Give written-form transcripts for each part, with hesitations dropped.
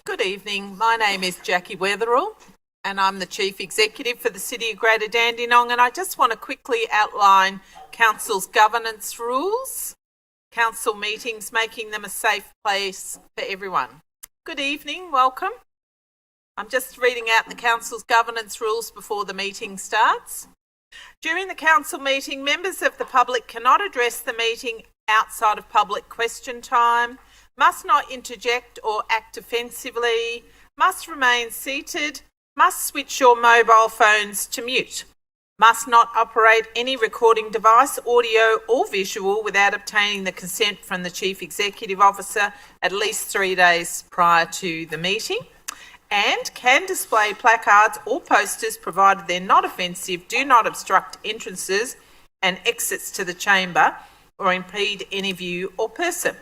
Good evening. My name is Jackie Weatherall and I'm the Chief Executive for the City of Greater Dandenong, and I just want to quickly outline Council's governance rules, council meetings, making them a safe place for everyone. Good evening, welcome. I'm just reading out the Council's governance rules before the meeting starts. During the council meeting, members of the public cannot address the meeting outside of public question time, must not interject or act offensively, must remain seated, must switch your mobile phones to mute, must not operate any recording device, audio or visual without obtaining the consent from the Chief Executive Officer at least 3 days prior to the meeting, and can display placards or posters provided they're not offensive, do not obstruct entrances and exits to the chamber or impede any view or person.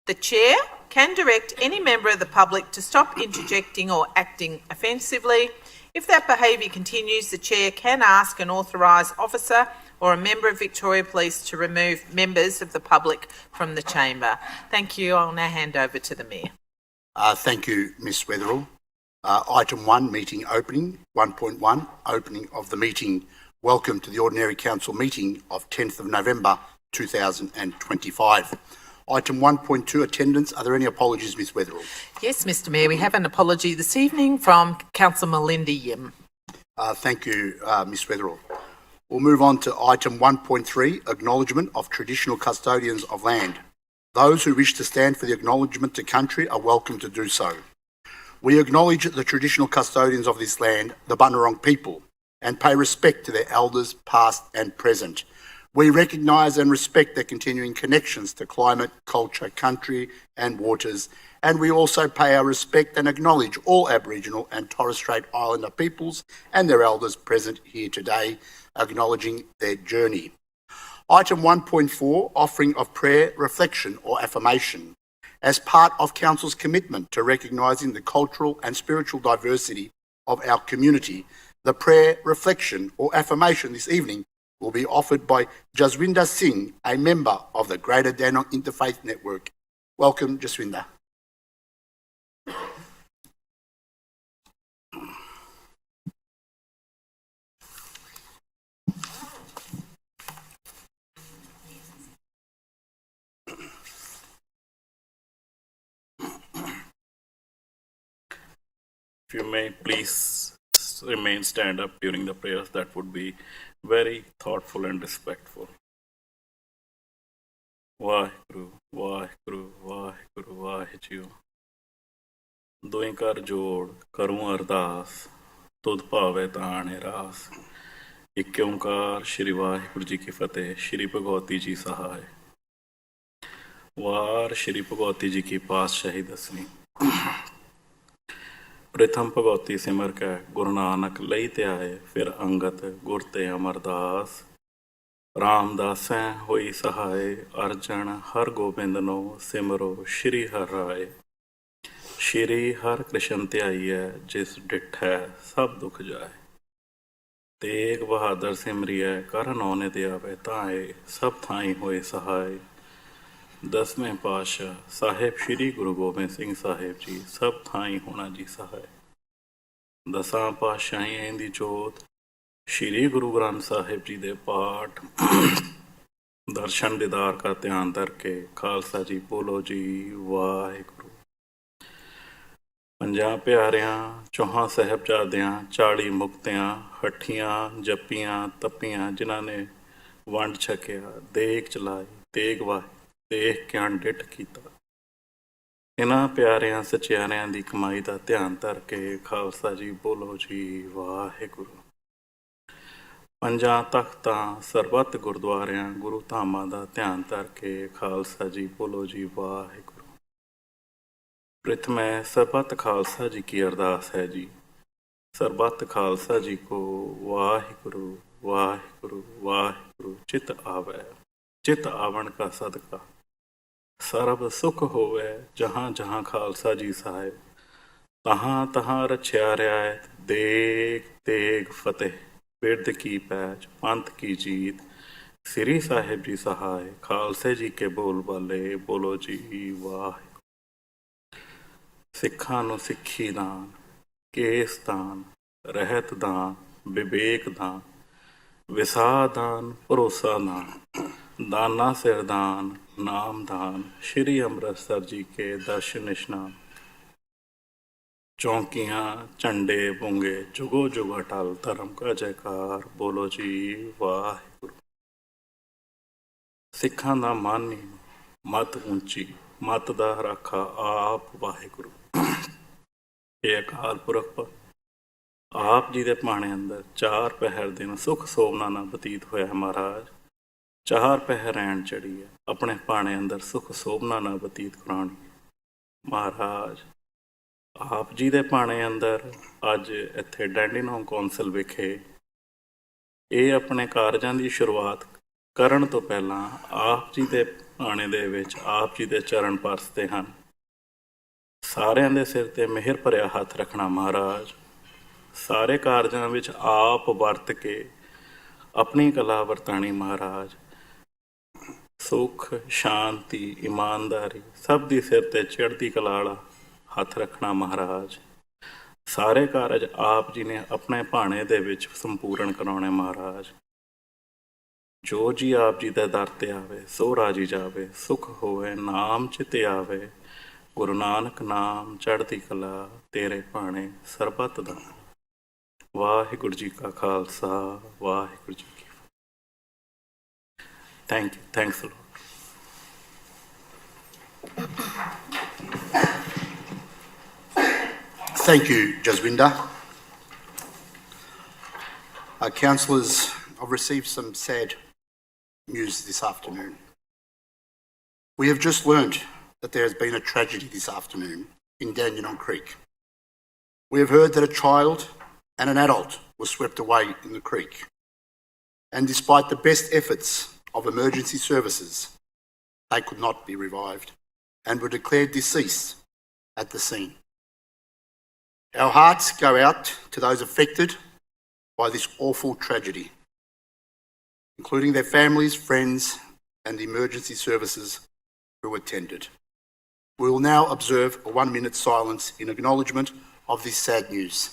The Chair can direct any member of the public to stop interjecting or acting offensively. If that behaviour continues, the Chair can ask an authorised officer or a member of Victoria Police to remove members of the public from the chamber. Thank you. I'll now hand over to the Mayor. Thank you, Ms Weatherall. Item 1, meeting opening. 1.1, opening of the meeting. Welcome to the Ordinary Council meeting of 10th of November 2025. Item 1.2, attendance. Are there any apologies, Ms Weatherall? Yes, Mr Mayor, we have an apology this evening from Councillor Melinda Yim. Thank you, Ms Weatherall. We'll move on to item 1.3, acknowledgement of traditional custodians of land. Those who wish to stand for the acknowledgement to country are welcome to do so. We acknowledge the traditional custodians of this land, the Bunurong people, and pay respect to their elders past and present. We recognise and respect their continuing connections to climate, culture, country and waters, and we also pay our respect and acknowledge all Aboriginal and Torres Strait Islander peoples and their elders present here today, acknowledging their journey. Item 1.4, offering of prayer, reflection or affirmation. As part of Council's commitment to recognising the cultural and spiritual diversity of our community, the prayer, reflection or affirmation this evening will be offered by Jaswinder Singh, a member of the Greater Dandenong Interfaith Network. Welcome, Jaswinder. If you may please remain stand up during the prayers, that would be very thoughtful and respectful. Vaheguru, Vaheguru, Vaheguru, Vaheguru. दोई कर जोड़ करूं अरदास तुध भावे ताने रास। एक ओंकार श्री वाहिगुरु जी की फतेह। श्री भगवती जी सहाय। वार श्री भगवती जी की पातशाही दसवीं। प्रथम भगवती सिमर कै गुरु नानक लई ते आए, फिर अंगत गुर ते अमरदास। रामदासैं होई सहाय, अर्जन हर गोबिंद नो सिमरो श्री हर राय। श्री हर कृष्ण ध्याईऐ, जिस डिठै सब दुख जाए। तेग बहादुर सिमरियै, कर नौने ते आवे ताए, सब थाई होए सहाय। 10वें पातशाह साहिब श्री गुरु गोबिंद सिंह साहिब जी, सब थाई होना जी सहाय। 10 पातशाहियां दी जोत श्री गुरु ग्रंथ साहिब जी दे पाठ दर्शन दीदार का ध्यान करके खालसा जी बोलो जी वाहिगुरु। 50 प्यारियां, 4 साहिबजादियां, 40 मुक्तियां, हठियां, जपियां, तपियां, जिन्हां ने वंड छकिया, देग चलाई, तेग वाही, देख के डिठ कीता। इन्हां प्यारियां सचियारियां दी कमाई दा ध्यान धर के खालसा जी बोलो जी वाहिगुरु। 5 तख्तां सरबत गुरुद्वारियां गुरु धामां दा ध्यान धर के खालसा जी बोलो जी वाहिगुरु। प्रथमै सरबत खालसा जी की अरदास है जी। सरबत खालसा जी को वाहिगुरु वाहिगुरु वाहिगुरु चित आवे। चित आवन का सदका सरब सुख होवे, जहाँ जहाँ खालसा जी साहिब, तहाँ तहाँ रछिया रियायत। देग तेग फतेह, बिरद की पैच, पंथ की जीत। श्री साहिब जी सहाय, खालसे जी के बोल बाले बोलो जी वाह। ਸਿੱਖਾਂ ਨੂੰ ਸਿੱਖੀ ਦਾਨ, ਕੇਸ ਦਾਨ, ਰਹਿਤ ਦਾਨ, ਵਿਵੇਕ ਦਾਨ, ਵਿਸਾਹ ਦਾਨ, ਭਰੋਸਾ ਦਾਨ, ਦਾਨਾ ਸਿਰ ਦਾਨ, ਨਾਮ ਦਾਨ, ਸ਼੍ਰੀ ਅੰਮ੍ਰਿਤਸਰ ਜੀ ਕੇ ਦਰਸ਼ਨ ਇਸ਼ਨਾਨ, ਚੌਂਕੀਆਂ ਝੰਡੇ ਬੁੰਗੇ ਜੁਗੋ ਜੁਗ ਅਟਲ, ਧਰਮ ਕਾ ਜੈਕਾਰ ਬੋਲੋ ਜੀ ਵਾਹਿਗੁਰੂ। ਸਿੱਖਾਂ ਦਾ ਮਨ ਹੀ ਮਤ ਉੱਚੀ, ਮਤ ਦਾ ਰਾਖਾ ਆਪ ਵਾਹਿਗੁਰੂ। ਇਹ ਅਕਾਲ ਪੁਰਖ ਆਪ ਜੀ ਦੇ ਭਾਣੇ ਅੰਦਰ 4 ਪਹਿਰ ਦਿਨ ਸੁਖ ਸੋਭਨਾ ਨਾਲ ਬਤੀਤ ਹੋਇਆ ਮਹਾਰਾਜ। 4 ਪਹਿਰ ਰਹਿਣ ਚੜੀ ਹੈ, ਆਪਣੇ ਭਾਣੇ ਅੰਦਰ ਸੁਖ ਸੋਭਨਾ ਨਾਲ ਬਤੀਤ ਕਰਾਉਣੀ ਮਹਾਰਾਜ। ਆਪ ਜੀ ਦੇ ਭਾਣੇ ਅੰਦਰ ਅੱਜ ਇੱਥੇ ਡੈਂਡੀਨੋਂਗ ਕੌਂਸਲ ਵਿਖੇ ਇਹ ਆਪਣੇ ਕਾਰਜਾਂ ਦੀ ਸ਼ੁਰੂਆਤ ਕਰਨ ਤੋਂ ਪਹਿਲਾਂ ਆਪ ਜੀ ਦੇ ਭਾਣੇ ਦੇ ਵਿੱਚ ਆਪ ਜੀ ਦੇ ਚਰਨ ਪਰਸਦੇ ਹਨ। ਸਾਰਿਆਂ ਦੇ ਸਿਰ ਤੇ ਮਿਹਰ ਭਰਿਆ ਹੱਥ ਰੱਖਣਾ ਮਹਾਰਾਜ। ਸਾਰੇ ਕਾਰਜਾਂ ਵਿੱਚ ਆਪ ਵਰਤ ਕੇ ਆਪਣੀ ਕਲਾ ਵਰਤਾਣੀ ਮਹਾਰਾਜ। ਸੁੱਖ, ਸ਼ਾਂਤੀ, ਇਮਾਨਦਾਰੀ ਸਭ ਦੀ ਸਿਰ ਤੇ ਚੜ੍ਹਦੀ ਕਲਾ ਵਾਲਾ ਹੱਥ ਰੱਖਣਾ ਮਹਾਰਾਜ। ਸਾਰੇ ਕਾਰਜ ਆਪ ਜੀ ਨੇ ਆਪਣੇ ਭਾਣੇ ਦੇ ਵਿੱਚ ਸੰਪੂਰਨ ਕਰਾਉਣੇ ਮਹਾਰਾਜ। ਜੋ ਜੀ ਆਪ ਜੀ ਦੇ ਦਰ ਤੇ ਆਵੇ ਸੋ ਰਾਜੀ ਜਾਵੇ, ਸੁਖ ਹੋਵੇ ਨਾਮ ਚਿਤ ਆਵੇ, ਗੁਰੂ ਨਾਨਕ ਨਾਮ ਚੜ੍ਹਦੀ ਕਲਾ ਤੇਰੇ ਭਾਣੇ ਸਰਬੱਤ ਦਾ। ਵਾਹਿਗੁਰੂ ਜੀ ਕਾ ਖਾਲਸਾ, ਵਾਹਿਗੁਰੂ ਜੀ ਕੀ ਫਤਿਹ। Thank you, thanks load. Thank you, Jaswinder. Councillors, I've received some sad news this afternoon. We have just learned that there has been a tragedy this afternoon in Dandenong Creek. We have heard that a child and an adult were swept away in the creek. And despite the best efforts of emergency services, they could not be revived and were declared deceased at the scene. Our hearts go out to those affected by this awful tragedy, including their families, friends, and the emergency services who attended. We will now observe a 1-minute silence in acknowledgement of this sad news.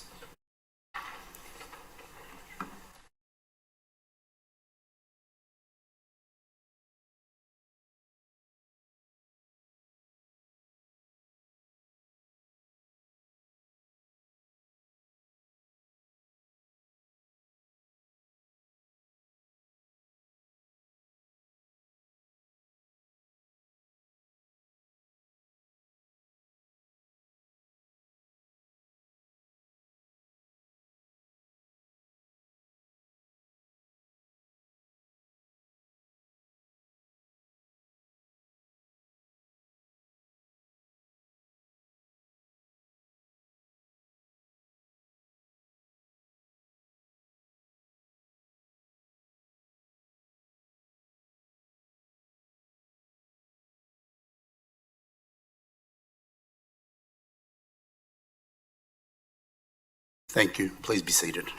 Thank you. Please be seated.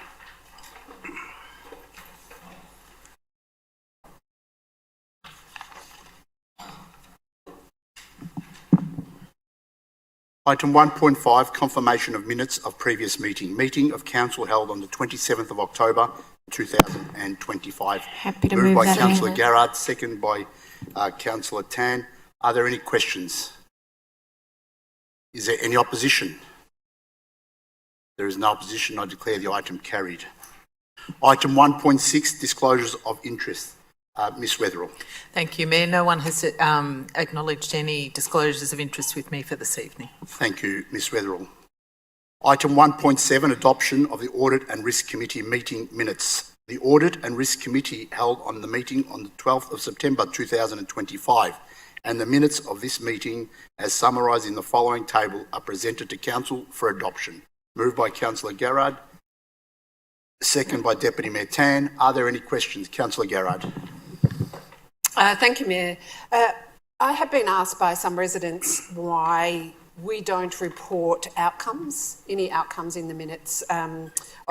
Item 1.5, confirmation of minutes of previous meeting. Meeting of council held on the 27th of October 2025. Happy to Moved move by that Councillor over. Garrard, second by Councillor Tan. Are there any questions? Is there any opposition? There is no opposition. I declare the item carried. Item 1.6, disclosures of interest. Ms Weatherall. Thank you, Mayor. No one has acknowledged any disclosures of interest with me for this evening. Thank you, Ms Weatherall. Item 1.7, adoption of the Audit and Risk Committee meeting minutes. The Audit and Risk Committee held on the meeting on the 12th of September 2025, and the minutes of this meeting, as summarised in the following table, are presented to Council for adoption. Moved by Councillor Garrard, second by Deputy Mayor Tan. Are there any questions? Councillor Garrard. Thank you, Mayor. I have been asked by some residents why we don't report outcomes, any outcomes in the minutes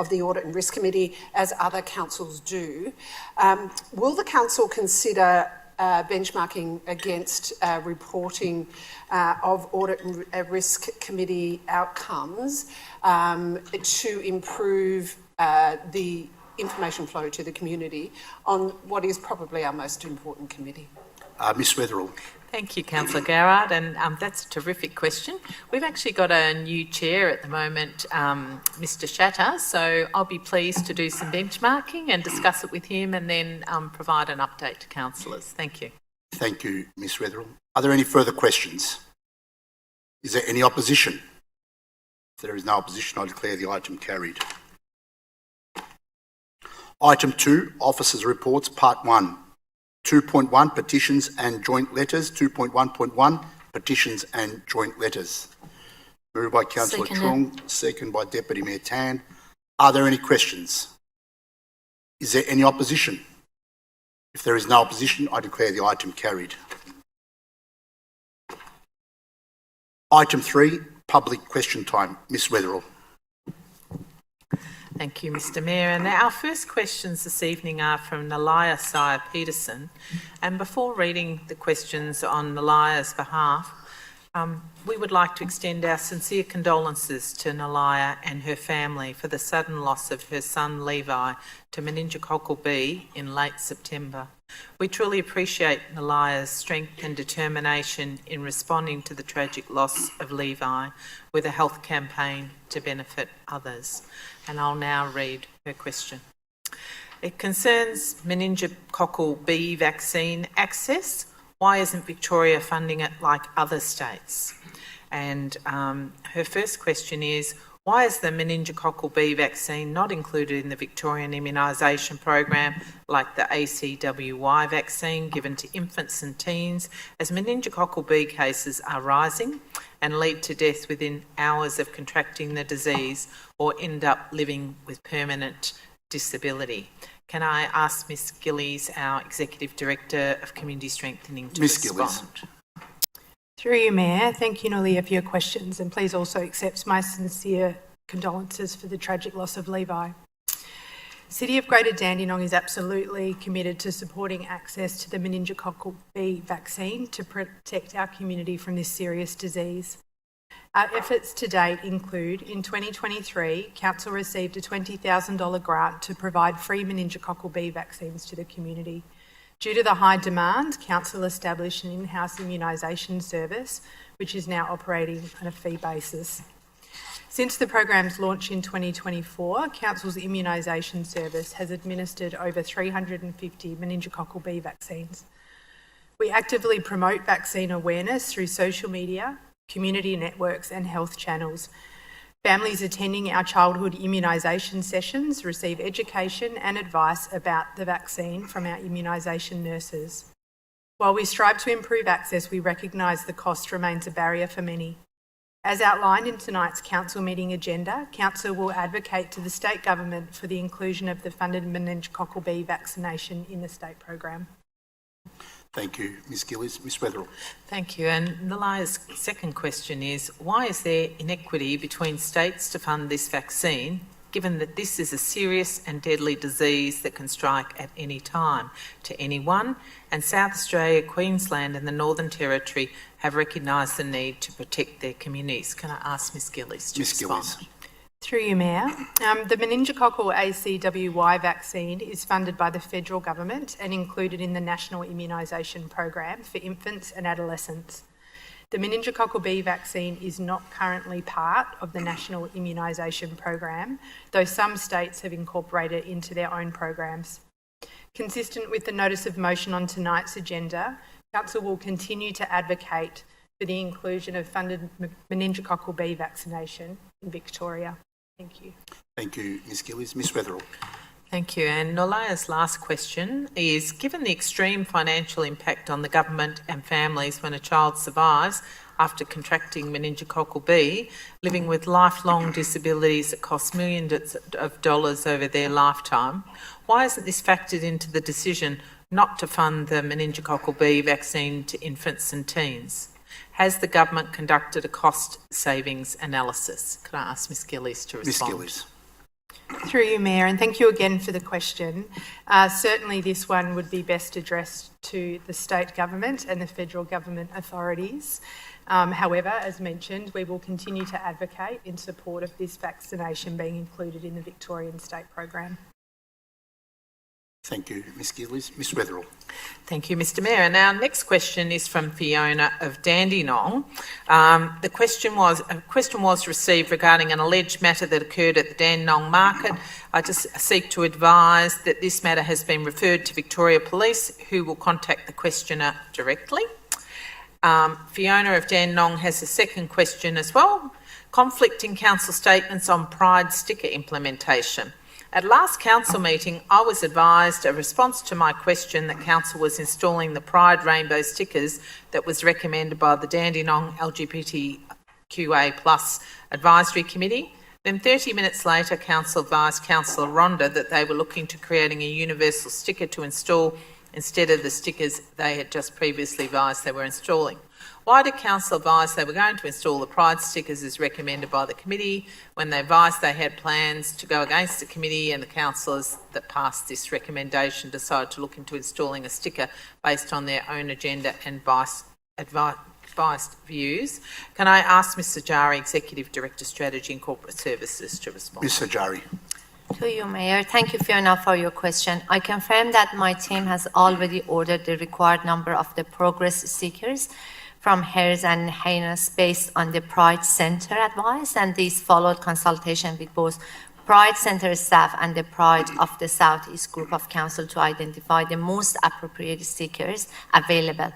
of the Audit and Risk Committee, as other councils do. Will the council consider benchmarking against reporting of audit and risk committee outcomes to improve the information flow to the community on what is probably our most important committee. Ms Weatherall. Thank you, Councillor Garrard, and that's a terrific question. We've actually got a new chair at the moment, Mr Shatter, so I'll be pleased to do some benchmarking and discuss it with him and then provide an update to councillors. Thank you. Thank you, Ms Weatherall. Are there any further questions? Is there any opposition? If there is no opposition, I declare the item carried. Item 2, Officers' Reports, Part 1. 2.1, Petitions and Joint Letters. 2.1.1, Petitions and Joint Letters. Moved by Councillor Trung, second by Deputy Mayor Tan. Are there any questions? Is there any opposition? If there is no opposition, I declare the item carried. Item 3, Public Question Time. Ms Weatherall. Thank you, Mr Mayor. And our first questions this evening are from Nalaya Sire Peterson. And before reading the questions on Nalaya's behalf, we would like to extend our sincere condolences to Nalaya and her family for the sudden loss of her son Levi to meningococcal B in late September. We truly appreciate Nalaya's strength and determination in responding to the tragic loss of Levi with a health campaign to benefit others. And I'll now read her question. It concerns meningococcal B vaccine access. Why isn't Victoria funding it like other states? And her first question is, why is the meningococcal B vaccine not included in the Victorian immunisation program like the ACWY vaccine given to infants and teens, as meningococcal B cases are rising and lead to death within hours of contracting the disease or end up living with permanent disability? Can I ask Ms Gillies, our Executive Director of Community Strengthening, to respond? Gillies. Through you, Mayor, thank you, Nolia, for your questions, and please also accept my sincere condolences for the tragic loss of Levi. City of Greater Dandenong is absolutely committed to supporting access to the meningococcal B vaccine to protect our community from this serious disease. Our efforts to date include, in 2023, Council received a $20,000 grant to provide free meningococcal B vaccines to the community. Due to the high demand, Council established an in-house immunisation service, which is now operating on a fee basis. Since the program's launch in 2024, Council's immunisation service has administered over 350 meningococcal B vaccines. We actively promote vaccine awareness through social media, community networks and health channels. Families attending our childhood immunisation sessions receive education and advice about the vaccine from our immunisation nurses. While we strive to improve access, we recognise the cost remains a barrier for many. As outlined in tonight's Council meeting agenda, Council will advocate to the State Government for the inclusion of the funded meningococcal B vaccination in the state program. Thank you, Ms Gillies. Ms Weatherall. Thank you. And Nalaya's second question is, why is there inequity between states to fund this vaccine, given that this is a serious and deadly disease that can strike at any time to anyone, and South Australia, Queensland and the Northern Territory have recognised the need to protect their communities? Can I ask Ms Gillies to respond? Gillies. Through you, Mayor. The meningococcal ACWY vaccine is funded by the federal government and included in the National Immunisation Program for infants and adolescents. The meningococcal B vaccine is not currently part of the National Immunisation Program, though some states have incorporated it into their own programs. Consistent with the notice of motion on tonight's agenda, Council will continue to advocate for the inclusion of funded meningococcal B vaccination in Victoria. Thank you. Thank you, Ms Gillies. Ms Weatherall. Thank you. And Nolaya's last question is, given the extreme financial impact on the government and families when a child survives after contracting meningococcal B, living with lifelong disabilities that cost millions of dollars over their lifetime, why isn't this factored into the decision not to fund the meningococcal B vaccine to infants and teens? Has the government conducted a cost savings analysis? Could I ask Ms Gillies to respond? Ms Gillies. Through you, Mayor, and thank you again for the question. Certainly this one would be best addressed to the state government and the federal government authorities. However, as mentioned, we will continue to advocate in support of this vaccination being included in the Victorian state program. Thank you, Ms Gillies. Ms Weatherill. Thank you, Mr Mayor. And our next question is from Fiona of Dandenong. A question was received regarding an alleged matter that occurred at the Dandenong market. I just seek to advise that this matter has been referred to Victoria Police, who will contact the questioner directly. Fiona of Dandenong has a second question as well. Conflicting council statements on Pride sticker implementation. At last council meeting, I was advised a response to my question that council was installing the Pride rainbow stickers that was recommended by the Dandenong LGBTQA+ Advisory Committee. Then 30 minutes later, council advised Councillor Rhonda that they were looking to creating a universal sticker to install instead of the stickers they had just previously advised they were installing. Why did council advise they were going to install the Pride stickers as recommended by the committee when they advised they had plans to go against the committee, and the councillors that passed this recommendation decided to look into installing a sticker based on their own agenda and biased views? Can I ask Ms Sajari, Executive Director Strategy and Corporate Services, to respond? Ms Sajari. To you, Mayor. Thank you, Fiona, for your question. I confirm that my team has already ordered the required number of the progress stickers from Hairs and Heinous based on the Pride Centre advice, and these followed consultation with both Pride Centre staff and the Pride of the South East Group of Council to identify the most appropriate stickers available.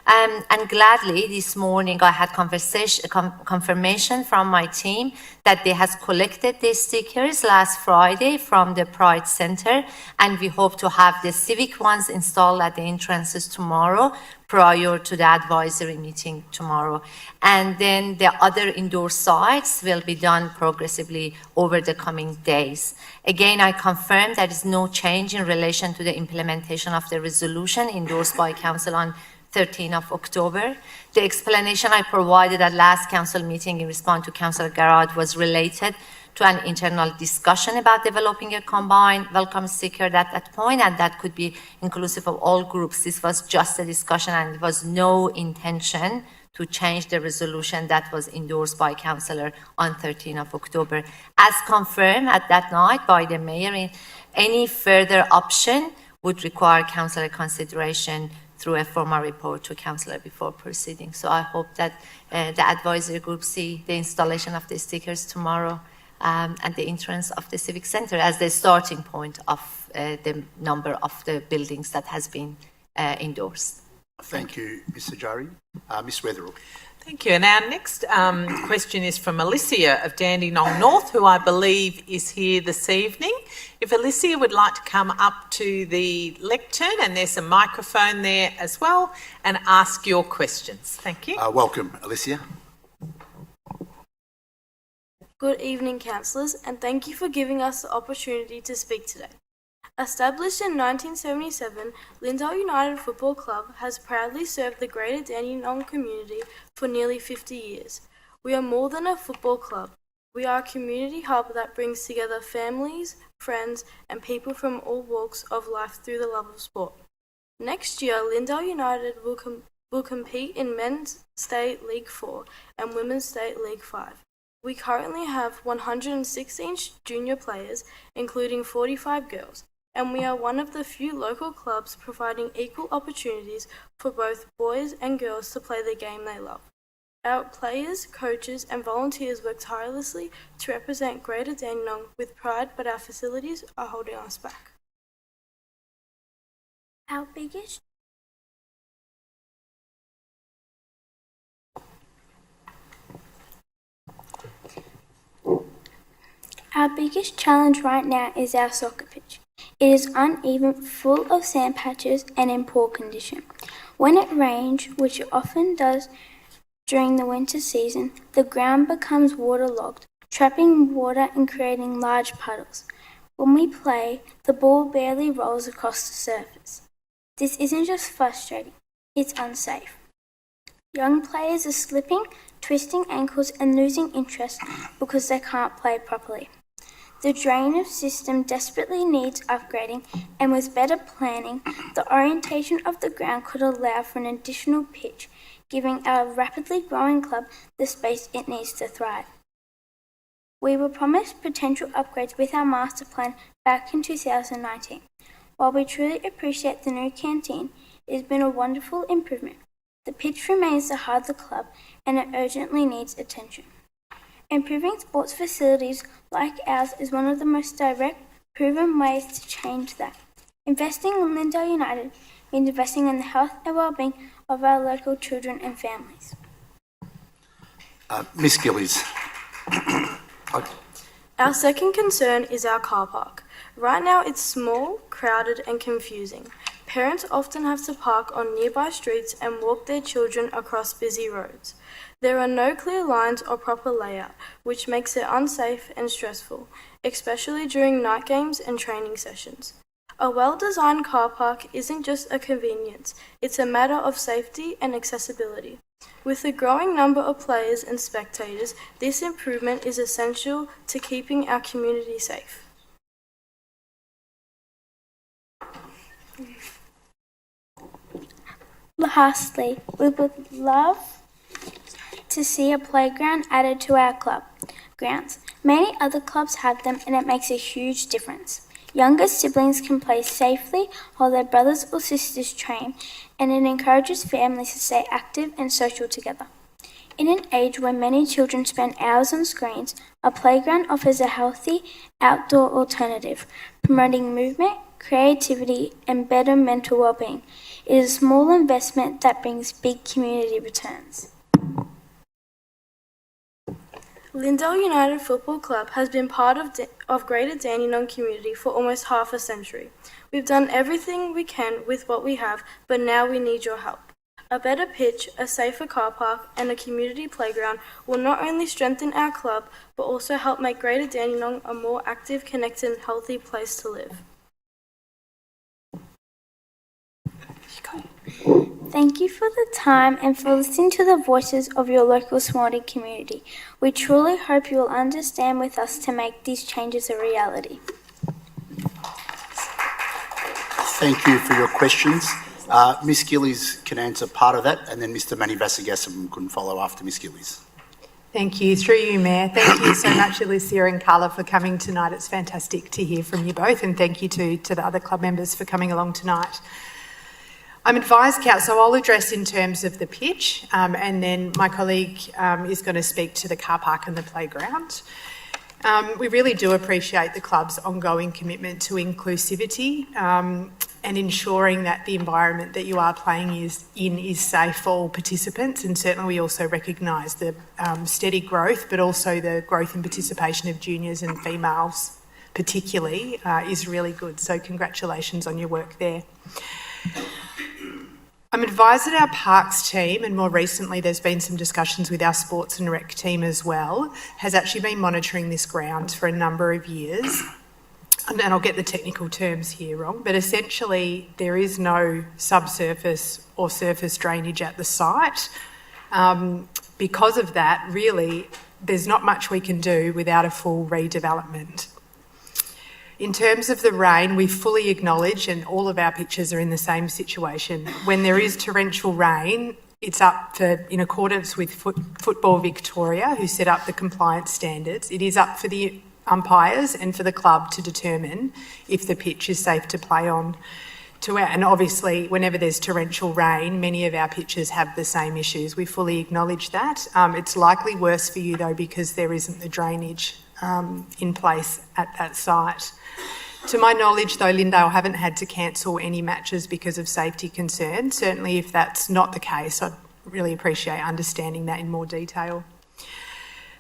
And gladly, this morning I had confirmation from my team that they has collected these stickers last Friday from the Pride Centre, and we hope to have the civic ones installed at the entrances tomorrow prior to the advisory meeting tomorrow. And then the other indoor sites will be done progressively over the coming days. Again, I confirm there is no change in relation to the implementation of the resolution endorsed by Council on 13th of October. The explanation I provided at last council meeting in response to Councillor Garrard was related to an internal discussion about developing a combined welcome sticker at that point, and that could be inclusive of all groups. This was just a discussion, and there was no intention to change the resolution that was endorsed by Councillor on 13th of October. As confirmed at that night by the Mayor, any further option would require Councillor consideration through a formal report to Councillor before proceeding. So I hope that the advisory group see the installation of the stickers tomorrow at the entrance of the Civic Centre as the starting point of the number of the buildings that has been endorsed. Thank you, Ms Sajari. Ms Weatherill. Thank you. And our next question is from Alicia of Dandenong North, who I believe is here this evening. If Alicia would like to come up to the lectern, and there's a microphone there as well, and ask your questions. Thank you. Welcome, Alicia. Good evening, councillors, and thank you for giving us the opportunity to speak today. Established in 1977, Lindale United Football Club has proudly served the Greater Dandenong community for nearly 50 years. We are more than a football club. We are a community hub that brings together families, friends, and people from all walks of life through the love of sport. Next year, Lindale United will compete in Men's State League 4 and Women's State League 5. We currently have 116 junior players, including 45 girls, and we are one of the few local clubs providing equal opportunities for both boys and girls to play the game they love. Our players, coaches and volunteers work tirelessly to represent Greater Dandenong with pride, but our facilities are holding us back. Our biggest challenge right now is our soccer pitch. It is uneven, full of sand patches and in poor condition. When it rains, which it often does during the winter season, the ground becomes waterlogged, trapping water and creating large puddles. When we play, the ball barely rolls across the surface. This isn't just frustrating, it's unsafe. Young players are slipping, twisting ankles and losing interest because they can't play properly. The drainage system desperately needs upgrading, and with better planning, the orientation of the ground could allow for an additional pitch, giving our rapidly growing club the space it needs to thrive. We were promised potential upgrades with our master plan back in 2019. While we truly appreciate the new canteen, it has been a wonderful improvement. The pitch remains the heart of the club, and it urgently needs attention. Improving sports facilities like ours is one of the most direct, proven ways to change that. Investing in Lindale United means investing in the health and well-being of our local children and families. Miss Gillies. Our second concern is our car park. Right now it's small, crowded and confusing. Parents often have to park on nearby streets and walk their children across busy roads. There are no clear lines or proper layout, which makes it unsafe and stressful, especially during night games and training sessions. A well-designed car park isn't just a convenience, it's a matter of safety and accessibility. With the growing number of players and spectators, this improvement is essential to keeping our community safe. Lastly, we would love to see a playground added to our club grounds. Many other clubs have them, and it makes a huge difference. Younger siblings can play safely while their brothers or sisters train, and it encourages families to stay active and social together. In an age where many children spend hours on screens, a playground offers a healthy outdoor alternative, promoting movement, creativity, and better mental well-being. It is a small investment that brings big community returns. Lindale United Football Club has been part of Greater Dandenong community for almost half a century. We've done everything we can with what we have, but now we need your help. A better pitch, a safer car park, and a community playground will not only strengthen our club, but also help make Greater Dandenong a more active, connected, and healthy place to live. Thank you for the time and for listening to the voices of your local Swansea community. We truly hope you will understand with us to make these changes a reality. Thank you for your questions. Miss Gillies can answer part of that, and then Mr. Manivasagasam can follow after Miss Gillies. Thank you. Through you, Mayor. Thank you so much, Alicia and Carla, for coming tonight. It's fantastic to hear from you both, and thank you to the other club members for coming along tonight. I'm advised, so I'll address in terms of the pitch, and then my colleague is going to speak to the car park and the playground. We really do appreciate the club's ongoing commitment to inclusivity and ensuring that the environment that you are playing in is safe for all participants, and certainly we also recognise the steady growth, but also the growth in participation of juniors and females particularly is really good. So congratulations on your work there. I'm advised that our parks team, and more recently there's been some discussions with our sports and rec team as well, has actually been monitoring this ground for a number of years. And I'll get the technical terms here wrong, but essentially there is no subsurface or surface drainage at the site. Because of that, really, there's not much we can do without a full redevelopment. In terms of the rain, we fully acknowledge, and all of our pitches are in the same situation, when there is torrential rain, it's up for, in accordance with Football Victoria, who set up the compliance standards, it is up for the umpires and for the club to determine if the pitch is safe to play on. And obviously, whenever there's torrential rain, many of our pitches have the same issues. We fully acknowledge that. It's likely worse for you, though, because there isn't the drainage in place at that site. To my knowledge, though, Lindale haven't had to cancel any matches because of safety concerns. Certainly, if that's not the case, I'd really appreciate understanding that in more detail.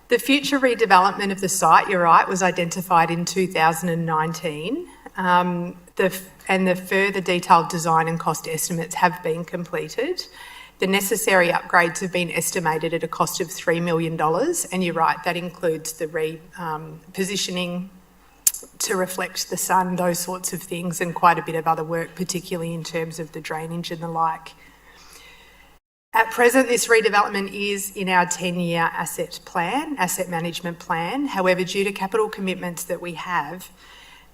The future redevelopment of the site, you're right, was identified in 2019. And the further detailed design and cost estimates have been completed. The necessary upgrades have been estimated at a cost of $3 million, and you're right, that includes the repositioning to reflect the sun, those sorts of things, and quite a bit of other work, particularly in terms of the drainage and the like. At present, this redevelopment is in our 10-year asset management plan. However, due to capital commitments that we have,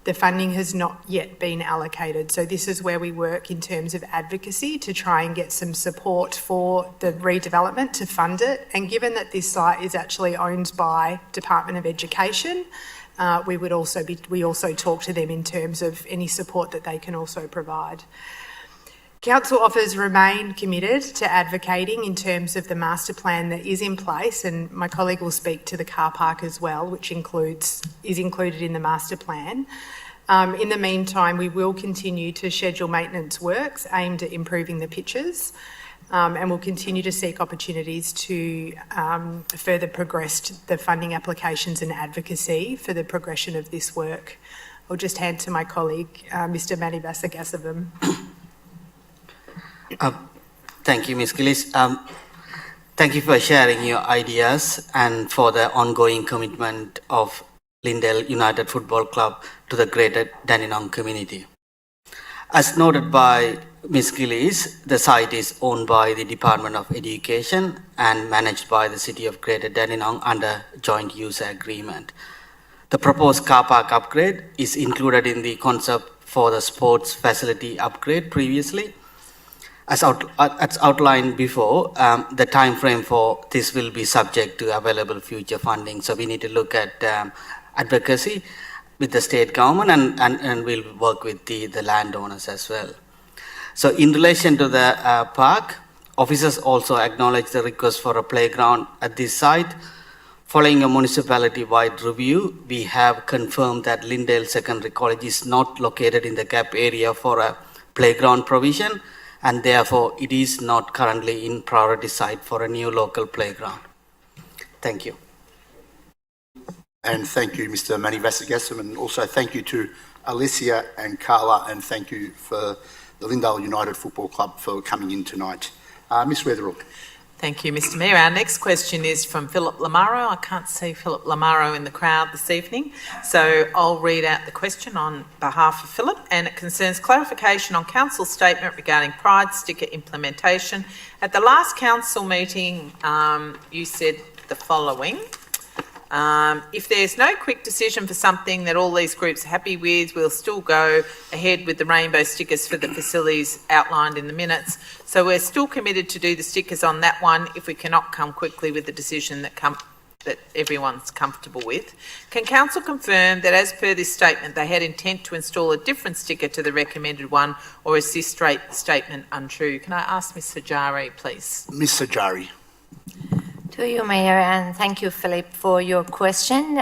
the funding has not yet been allocated. So this is where we work in terms of advocacy to try and get some support for the redevelopment to fund it. And given that this site is actually owned by Department of Education, we also talk to them in terms of any support that they can also provide. Council offers remain committed to advocating in terms of the master plan that is in place, and my colleague will speak to the car park as well, which is included in the master plan. In the meantime, we will continue to schedule maintenance works aimed at improving the pitches, and we'll continue to seek opportunities to further progress the funding applications and advocacy for the progression of this work. I'll just hand to my colleague, Mr. Manny Vasagasavam. Thank you, Ms. Gillis. Thank you for sharing your ideas and for the ongoing commitment of Lindale United Football Club to the greater Dandenong community. As noted by Ms. Gillis, the site is owned by the Department of Education and managed by the City of Greater Dandenong under joint use agreement. The proposed car park upgrade is included in the concept for the sports facility upgrade previously. As outlined before, the time frame for this will be subject to available future funding. So we need to look at advocacy with the state government and we'll work with the landowners as well. So in relation to the park, officers also acknowledge the request for a playground at this site. Following a municipality-wide review, we have confirmed that Lindale Secondary College is not located in the gap area for a playground provision, and therefore it is not currently in priority site for a new local playground. Thank you. And thank you, Mr. Manny Vasagasavam, and also thank you to Alicia and Carla, and thank you for the Lindale United Football Club for coming in tonight. Ms. Weatherall. Thank you, Mr. Mayor. Our next question is from Philip Lamaro. I can't see Philip Lamaro in the crowd this evening, so I'll read out the question on behalf of Philip, and it concerns clarification on Council's statement regarding Pride sticker implementation. At the last Council meeting, you said the following. If there's no quick decision for something that all these groups are happy with, we'll still go ahead with the rainbow stickers for the facilities outlined in the minutes. So we're still committed to do the stickers on that one if we cannot come quickly with the decision that everyone's comfortable with. Can Council confirm that as per this statement they had intent to install a different sticker to the recommended one, or is this statement untrue? Can I ask Ms. Sajari, please? Ms. Sajari. To you, Mayor, and thank you, Philip, for your question.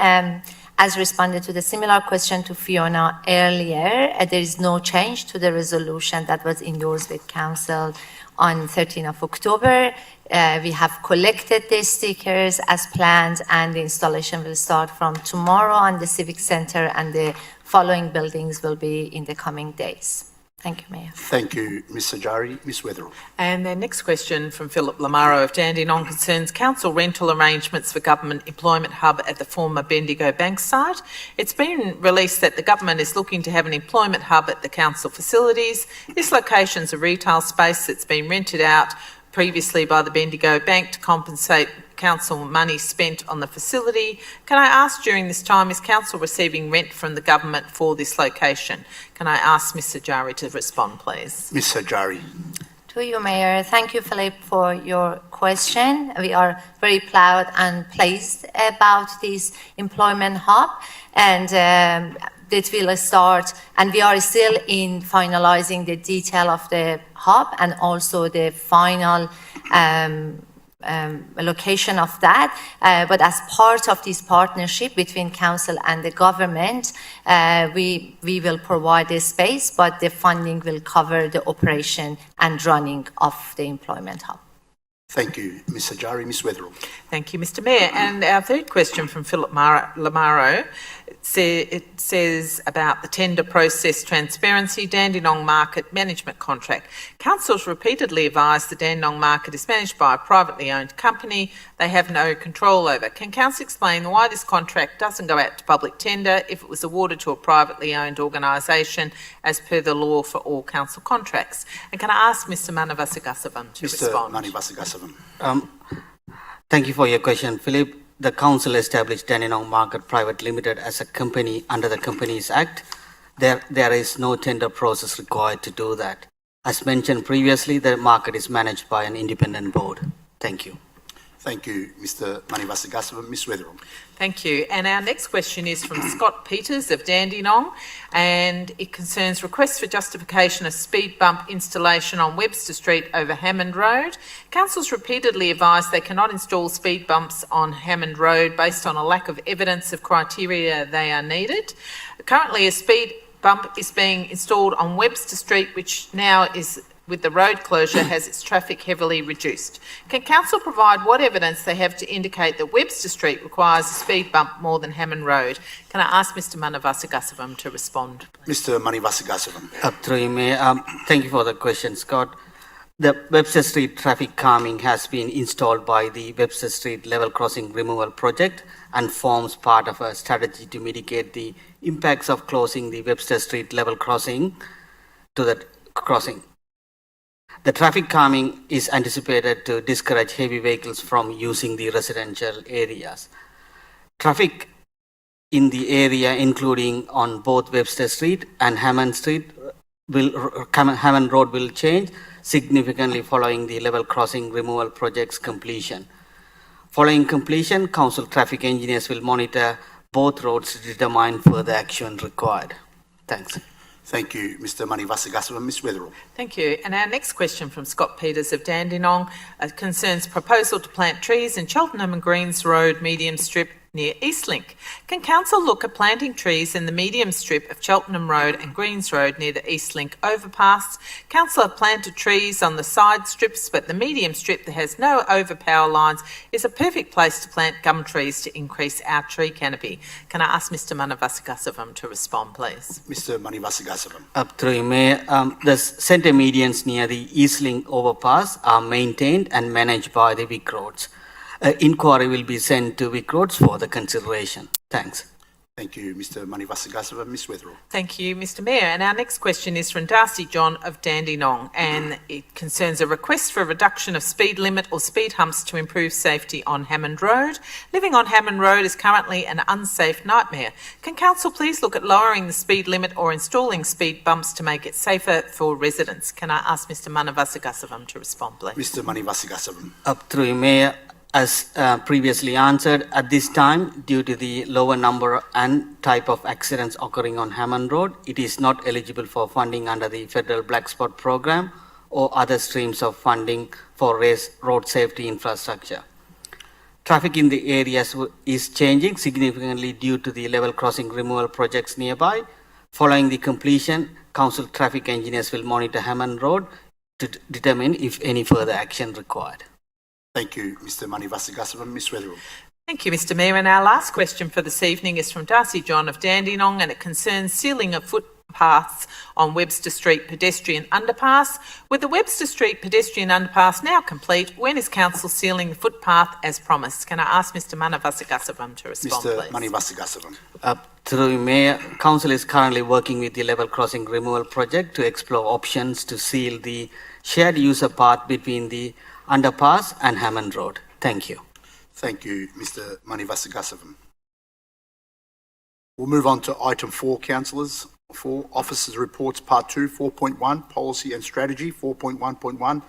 As responded to the similar question to Fiona earlier, there is no change to the resolution that was endorsed with Council on 13th of October. We have collected the stickers as planned, and the installation will start from tomorrow on the Civic Centre, and the following buildings will be in the coming days. Thank you, Mayor. Thank you, Ms. Sajari. Ms. Weatherall. And the next question from Philip Lamaro of Dandenong concerns council rental arrangements for Government Employment Hub at the former Bendigo Bank site. It's been released that the government is looking to have an employment hub at the council facilities. This location is a retail space that's been rented out previously by the Bendigo Bank to compensate council money spent on the facility. Can I ask, during this time, is council receiving rent from the government for this location? Can I ask Ms. Sajari to respond, please? Ms. Sajari. To you, Mayor. Thank you, Philip, for your question. We are very proud and pleased about this employment hub, and that will start, and we are still in finalizing the detail of the hub and also the final location of that. But as part of this partnership between council and the government, we will provide the space, but the funding will cover the operation and running of the employment hub. Thank you, Ms Sajari. Ms Weatherill. Thank you, Mr Mayor. And our third question from Philip Lamaro, it says about the tender process transparency, Dandenong Market Management Contract. Council's repeatedly advised the Dandenong Market is managed by a privately owned company they have no control over. Can Council explain why this contract doesn't go out to public tender if it was awarded to a privately owned organisation as per the law for all council contracts? And can I ask Mr Manavasagasavam to respond? Mr Manavasagasavam. Thank you for your question, Philip. The council established Dandenong Market Private Limited as a company under the Companies Act. There is no tender process required to do that. As mentioned previously, the market is managed by an independent board. Thank you. Thank you, Mr Manavasagasavam. Ms Weatherill. Thank you. And our next question is from Scott Peters of Dandenong, and it concerns requests for justification of speed bump installation on Webster Street over Hammond Road. Council's repeatedly advised they cannot install speed bumps on Hammond Road based on a lack of evidence of criteria they are needed. Currently, a speed bump is being installed on Webster Street, which now is, with the road closure, has its traffic heavily reduced. Can Council provide what evidence they have to indicate that Webster Street requires a speed bump more than Hammond Road? Can I ask Mr Manavasagasavam to respond, please? Mr Manavasagasavam. Through you, Mayor. Thank you for the question, Scott. The Webster Street traffic calming has been installed by the Webster Street Level Crossing Removal Project and forms part of a strategy to mitigate the impacts of closing the Webster Street level crossing to the crossing. The traffic calming is anticipated to discourage heavy vehicles from using the residential areas. Traffic in the area, including on both Webster Street and Hammond Road, will change significantly following the level crossing removal project's completion. Following completion, council traffic engineers will monitor both roads to determine further action required. Thanks. Thank you, Mr Manavasagasavam. Ms Weatherill. Thank you. And our next question from Scott Peters of Dandenong concerns proposal to plant trees in Cheltenham and Greens Road medium strip near Eastlink. Can Council look at planting trees in the medium strip of Cheltenham Road and Greens Road near the Eastlink overpass? Council have planted trees on the side strips, but the medium strip that has no overpower lines is a perfect place to plant gum trees to increase our tree canopy. Can I ask Mr Manavasagasavam to respond, please? Mr Manavasagasavam. Through you, Mayor. The centre medians near the Eastlink overpass are maintained and managed by the Vic Roads. Inquiry will be sent to Vic Roads for the consideration. Thanks. Thank you, Mr Manavasagasavam. Ms Weatherill. Thank you, Mr Mayor. And our next question is from Darcy John of Dandenong, and it concerns a request for a reduction of speed limit or speed humps to improve safety on Hammond Road. Living on Hammond Road is currently an unsafe nightmare. Can Council please look at lowering the speed limit or installing speed bumps to make it safer for residents? Can I ask Mr Manavasagasavam to respond, please? Mr Manavasagasavam. Through you, Mayor. As previously answered, at this time, due to the lower number and type of accidents occurring on Hammond Road, it is not eligible for funding under the Federal Black Spot Program or other streams of funding for road safety infrastructure. Traffic in the areas is changing significantly due to the level crossing removal projects nearby. Following the completion, council traffic engineers will monitor Hammond Road to determine if any further action required. Thank you, Mr Manavasagasavam. Ms Weatherill. Thank you, Mr Mayor. And our last question for this evening is from Darcy John of Dandenong, and it concerns sealing of footpaths on Webster Street pedestrian underpass. With the Webster Street pedestrian underpass now complete, when is Council sealing the footpath as promised? Can I ask Mr Manavasagasavam to respond, Mr please? Manavasagasavam. Through Mayor, Council is currently working with the level crossing removal project to explore options to seal the shared user path between the underpass and Hammond Road. Thank you. Thank you, Mr Manavasagasavam. We'll move on to item 4, councillors. 4, Officers' Reports, Part 2, 4.1, Policy and Strategy, 4.1.1,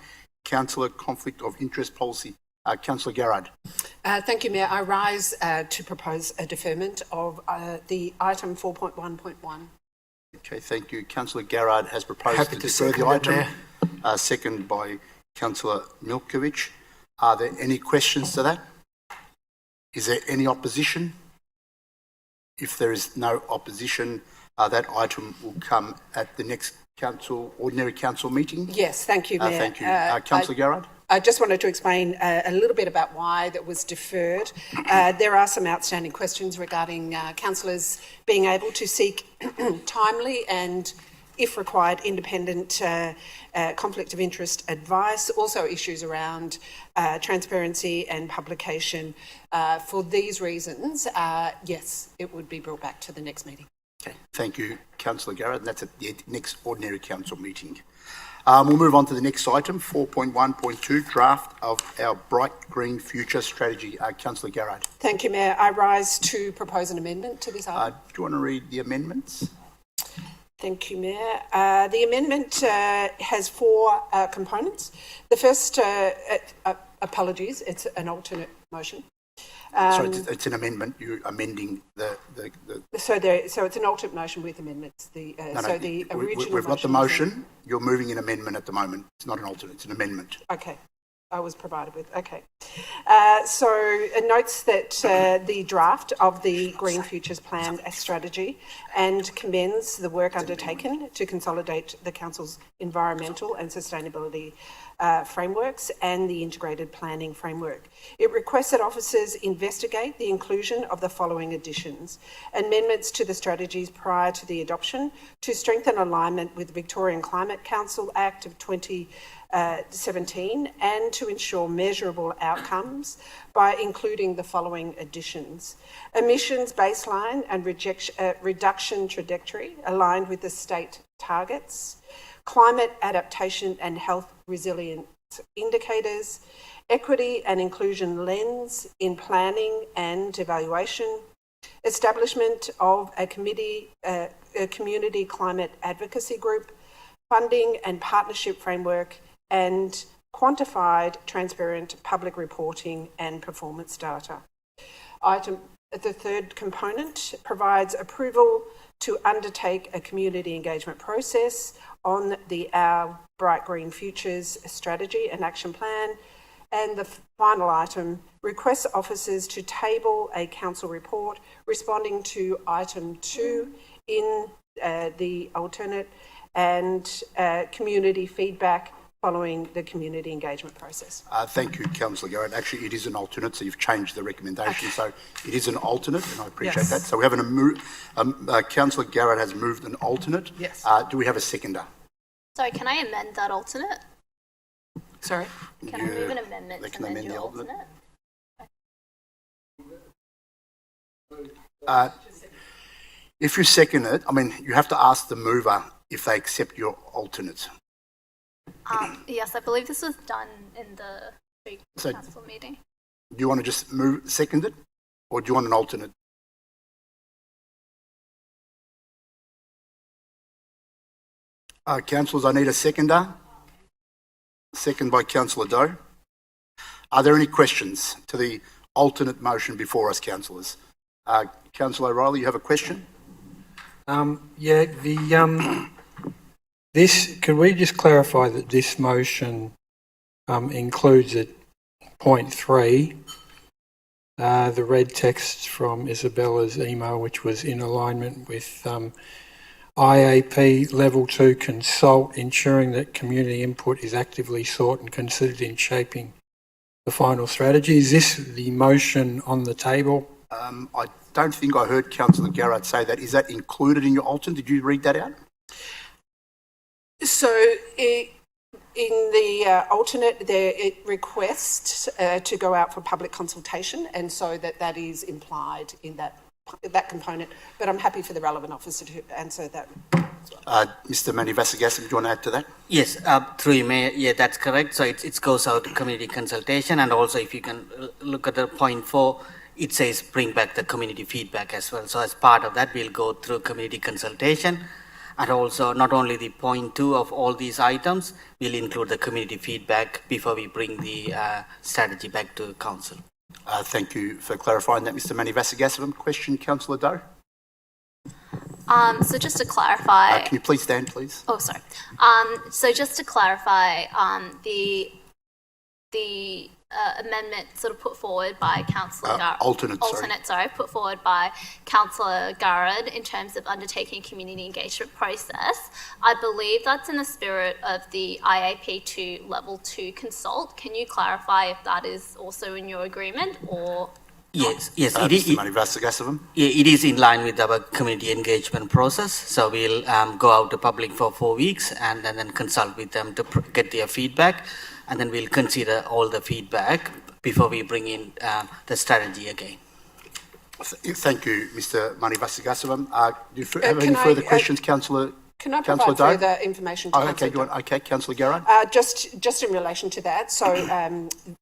Councillor Conflict of Interest Policy. Councillor Garrard. Thank you, Mayor. I rise to propose a deferment of the item 4.1.1. Okay, thank you. Councillor Garrard has proposed Happy to to defer the second that, item. Second by Councillor Milkovich. Are there any questions to that? Is there any opposition? If there is no opposition, that item will come at the next ordinary council meeting. Yes, thank you, Mayor. Thank you. Councillor Garrard? I just wanted to explain a little bit about why that was deferred. There are some outstanding questions regarding councillors being able to seek timely and, if required, independent conflict of interest advice. Also issues around transparency and publication. For these reasons, yes, it would be brought back to the next meeting. Okay, thank you, Councillor Garrett. And that's at the next ordinary council meeting. We'll move on to the next item, 4.1.2, draft of our Bright Green Future Strategy. Councillor Garrett. Thank you, Mayor. I rise to propose an amendment to this item. Do you want to read the amendments? Thank you, Mayor. The amendment has four components. The first, apologies, it's an alternate motion. Sorry, it's an amendment. You're amending the So it's an alternate motion with amendments. The original we've got the motion. motion. You're moving an amendment at the moment. It's not an alternate. It's an amendment. Okay, I was provided with. Okay, so it notes that the draft of the Green Futures Plan strategy and commends the work undertaken to consolidate the council's environmental and sustainability frameworks and the integrated planning framework. It requests that officers investigate the inclusion of the following additions: amendments to the strategies prior to the adoption to strengthen alignment with the Victorian Climate Council Act of 2017 and to ensure measurable outcomes by including the following additions: emissions baseline and reduction trajectory aligned with the state targets, climate adaptation and health resilience indicators, equity and inclusion lens in planning and evaluation, establishment of a community climate advocacy group, funding and partnership framework, and quantified, transparent public reporting and performance data. The third component provides approval to undertake a community engagement process on our Bright Green Futures strategy and action plan. And the final item requests officers to table a council report responding to item 2 in the alternate and community feedback following the community engagement process. Thank you, Councillor Garrett. Actually, it is an alternate, so you've changed the recommendation. So it is an alternate, and I appreciate that. So we have Councillor Garrett has moved an alternate. Yes. Do we have a seconder? Sorry, can I amend that alternate? Sorry? Can I move an amendment to amend your alternate? If you second it, I mean, you have to ask the mover if they accept your alternate. Yes, I believe this was done in the council meeting. Do you want to just second it, or do you want an alternate? Councillors, I need a seconder. Second by Councillor Doe. Are there any questions to the alternate motion before us, councillors? Councillor O'Reilly, you have a question? Could we just clarify that this motion includes at point 3 the red text from Isabella's email, which was in alignment with IAP Level 2 consult, ensuring that community input is actively sought and considered in shaping the final strategy. Is this the motion on the table? I don't think I heard Councillor Garrett say that. Is that included in your alternate? Did you read that out? So in the alternate, it requests to go out for public consultation, and so that is implied in that component. But I'm happy for the relevant officer to answer that. Mr. Manivasagasim, do you want to add to that? Yes, through you, Mayor. Yeah, that's correct. So it goes out to community consultation, and also if you can look at the point 4, it says bring back the community feedback as well. So as part of that, we'll go through community consultation, and also not only the point 2 of all these items, we'll include the community feedback before we bring the strategy back to council. Thank you for clarifying that, Mr. Manivasagasim. Question, Councillor Doe? So just to clarify... can you please stand, please? Oh, sorry. So just to clarify, the the amendment sort of put forward by Councillor put forward by Councillor Garrett in terms of undertaking community engagement process. I believe that's in the spirit of the IAP2 Level 2 consult. Can you clarify if that is also in your agreement or? Yes, it is. Mr. Manivasagasavam. It is in line with our community engagement process. So we'll go out to public for 4 weeks and then consult with them to get their feedback, and then we'll consider all the feedback before we bring in the strategy again. Thank you, Mr. Manivasagasavam. Do you have any further questions, Councillor? Can I provide further information to Councillor? Okay, Councillor Garrod. Just in relation to that, so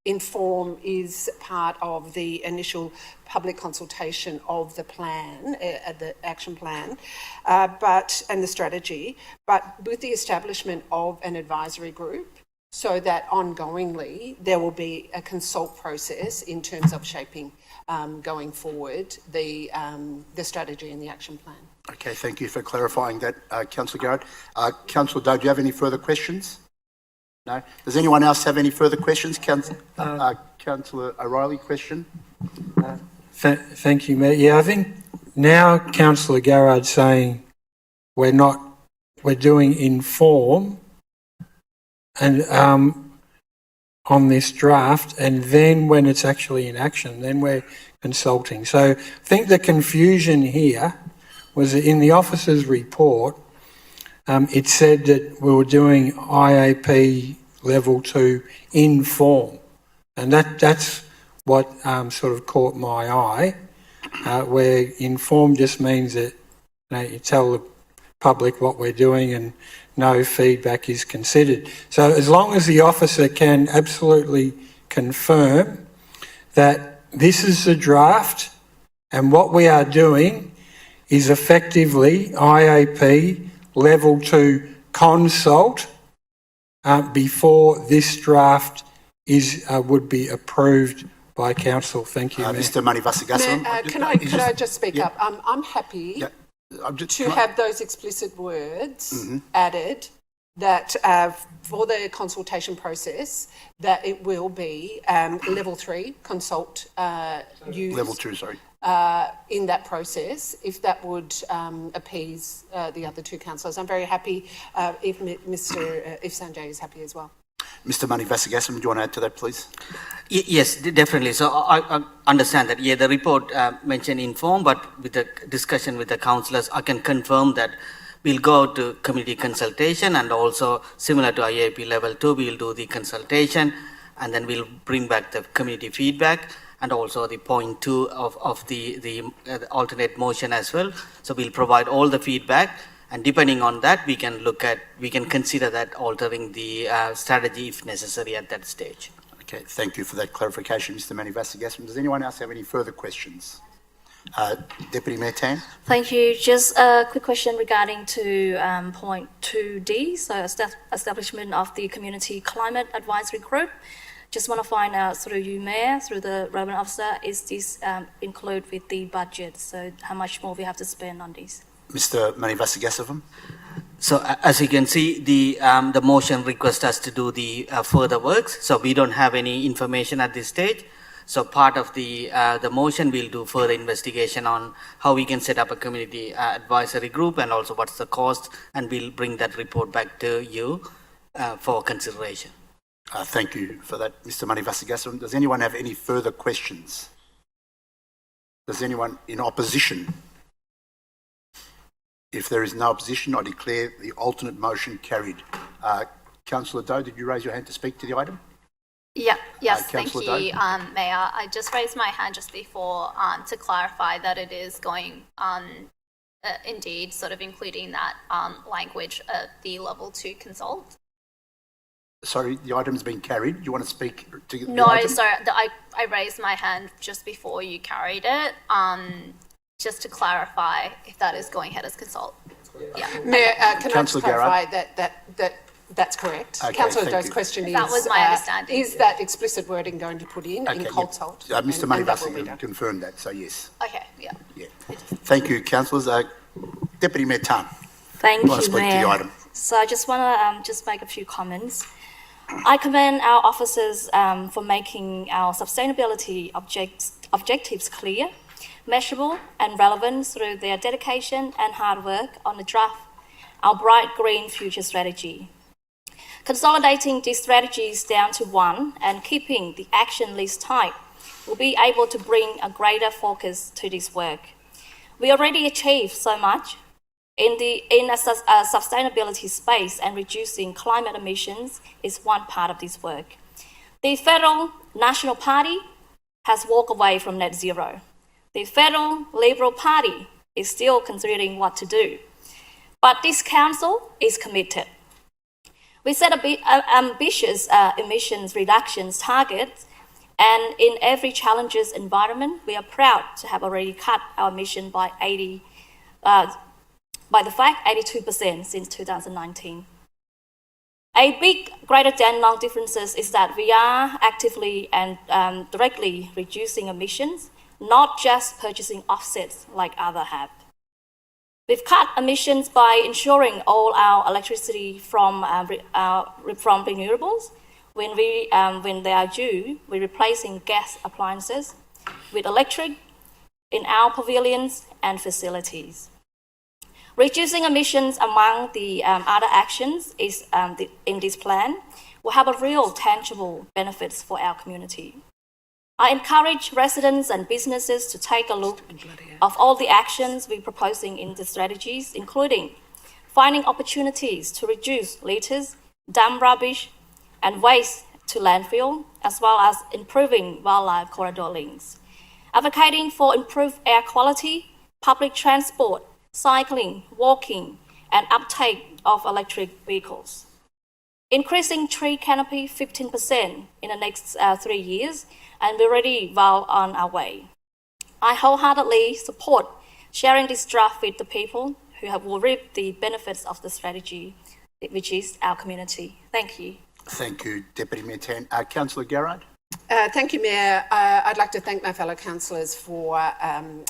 Inform is part of the initial public consultation of the plan, the action plan, and the strategy, but with the establishment of an advisory group, so that ongoingly there will be a consult process in terms of shaping going forward the strategy and the action plan. Okay, thank you for clarifying that, Councillor Garrett. Councillor Doe, do you have any further questions? No? Does anyone else have any further questions? Councillor O'Reilly, question? Thank you, Mayor. Yeah, I think now Councillor Garrard's saying we're doing Inform and on this draft, and then when it's actually in action, then we're consulting. So I think the confusion here was that in the officer's report, it said that we were doing IAP Level 2 Inform, and that's what sort of caught my eye, where Inform just means that you tell the public what we're doing and no feedback is considered. So as long as the officer can absolutely confirm that this is the draft and what we are doing is effectively IAP Level 2 consult before this draft would be approved by Council. Thank you, Mayor. Mr. Manivasagasavam. Can I just speak up? I'm happy to have those explicit words added that for the consultation process, that it will be Level 3 consult used. Level 2, sorry. In that process, if that would appease the other two councillors. I'm very happy if Sanjay is happy as well. Mr. Manivasagasavam, do you want to add to that, please? Yes, definitely. So I understand that, the report mentioned Inform, but with the discussion with the councillors, I can confirm that we'll go to community consultation, and also similar to IAP Level 2, we'll do the consultation, and then we'll bring back the community feedback, and also the point 2 of the alternate motion as well. So we'll provide all the feedback, and depending on that, we can consider that altering the strategy if necessary at that stage. Okay, thank you for that clarification, Mr. Manivasagasavam. Does anyone else have any further questions? Deputy Mayor Tan. Thank you. Just a quick question regarding to point 2D, so establishment of the Community Climate Advisory Group. Just want to find out through you, Mayor, through the relevant officer, is this include with the budget? So how much more we have to spend on this? Mr. Manivasagasavam. So as you can see, the motion requests us to do the further works. So we don't have any information at this stage. So part of the motion, we'll do further investigation on how we can set up a community advisory group and also what's the cost, and we'll bring that report back to you for consideration. Thank you for that, Mr. Manivasagasavam. Does anyone have any further questions? Does anyone in opposition? If there is no opposition, I declare the alternate motion carried. Councillor Doe, did you raise your hand to speak to the item? Yes, thank you, Doe. Mayor. I just raised my hand just before to clarify that it is going, indeed, sort of including that language at the Level 2 consult. Sorry, the item's been carried. Do you want to speak to the No, item? sorry, I raised my hand just before you carried it, just to clarify if that is going ahead as consult. Yeah. Mayor, can I just Councillor clarify that's correct? Okay, Councillor thank Doe's you. question is, That was my understanding. is that explicit wording going to put in consult? Mr. And that will be Manivasagasavam done. confirmed that, so yes. Okay, yeah. Yeah. Thank you, councillors. Deputy Mayor Tan. Thank You want you, to speak to the Mayor. item? So I just want to just make a few comments. I commend our officers for making our sustainability objectives clear, measurable and relevant through their dedication and hard work on the draft, our Bright Green Future strategy. Consolidating these strategies down to one and keeping the action list tight will be able to bring a greater focus to this work. We already achieved so much in a sustainability space, and reducing climate emissions is one part of this work. The Federal National Party has walked away from net zero. The Federal Liberal Party is still considering what to do. But this council is committed. We set ambitious emissions reductions targets, and in every challenges environment, we are proud to have already cut our emission by 82% since 2019. A big Greater Dandenong differences is that we are actively and directly reducing emissions, not just purchasing offsets like others have. We've cut emissions by ensuring all our electricity from renewables. When they are due, we're replacing gas appliances with electric in our pavilions and facilities. Reducing emissions among the other actions in this plan will have a real tangible benefits for our community. I encourage residents and businesses to take a look of all the actions we're proposing in the strategies, including finding opportunities to reduce litters, dump rubbish, and waste to landfill, as well as improving wildlife corridor links. Advocating for improved air quality, public transport, cycling, walking, and uptake of electric vehicles. Increasing tree canopy 15% in the next 3 years, and we're already well on our way. I wholeheartedly support sharing this draft with the people who will reap the benefits of the strategy, which is our community. Thank you. Thank you, Deputy Mayor Tan. Councillor Garrard. Thank you, Mayor. I'd like to thank my fellow councillors for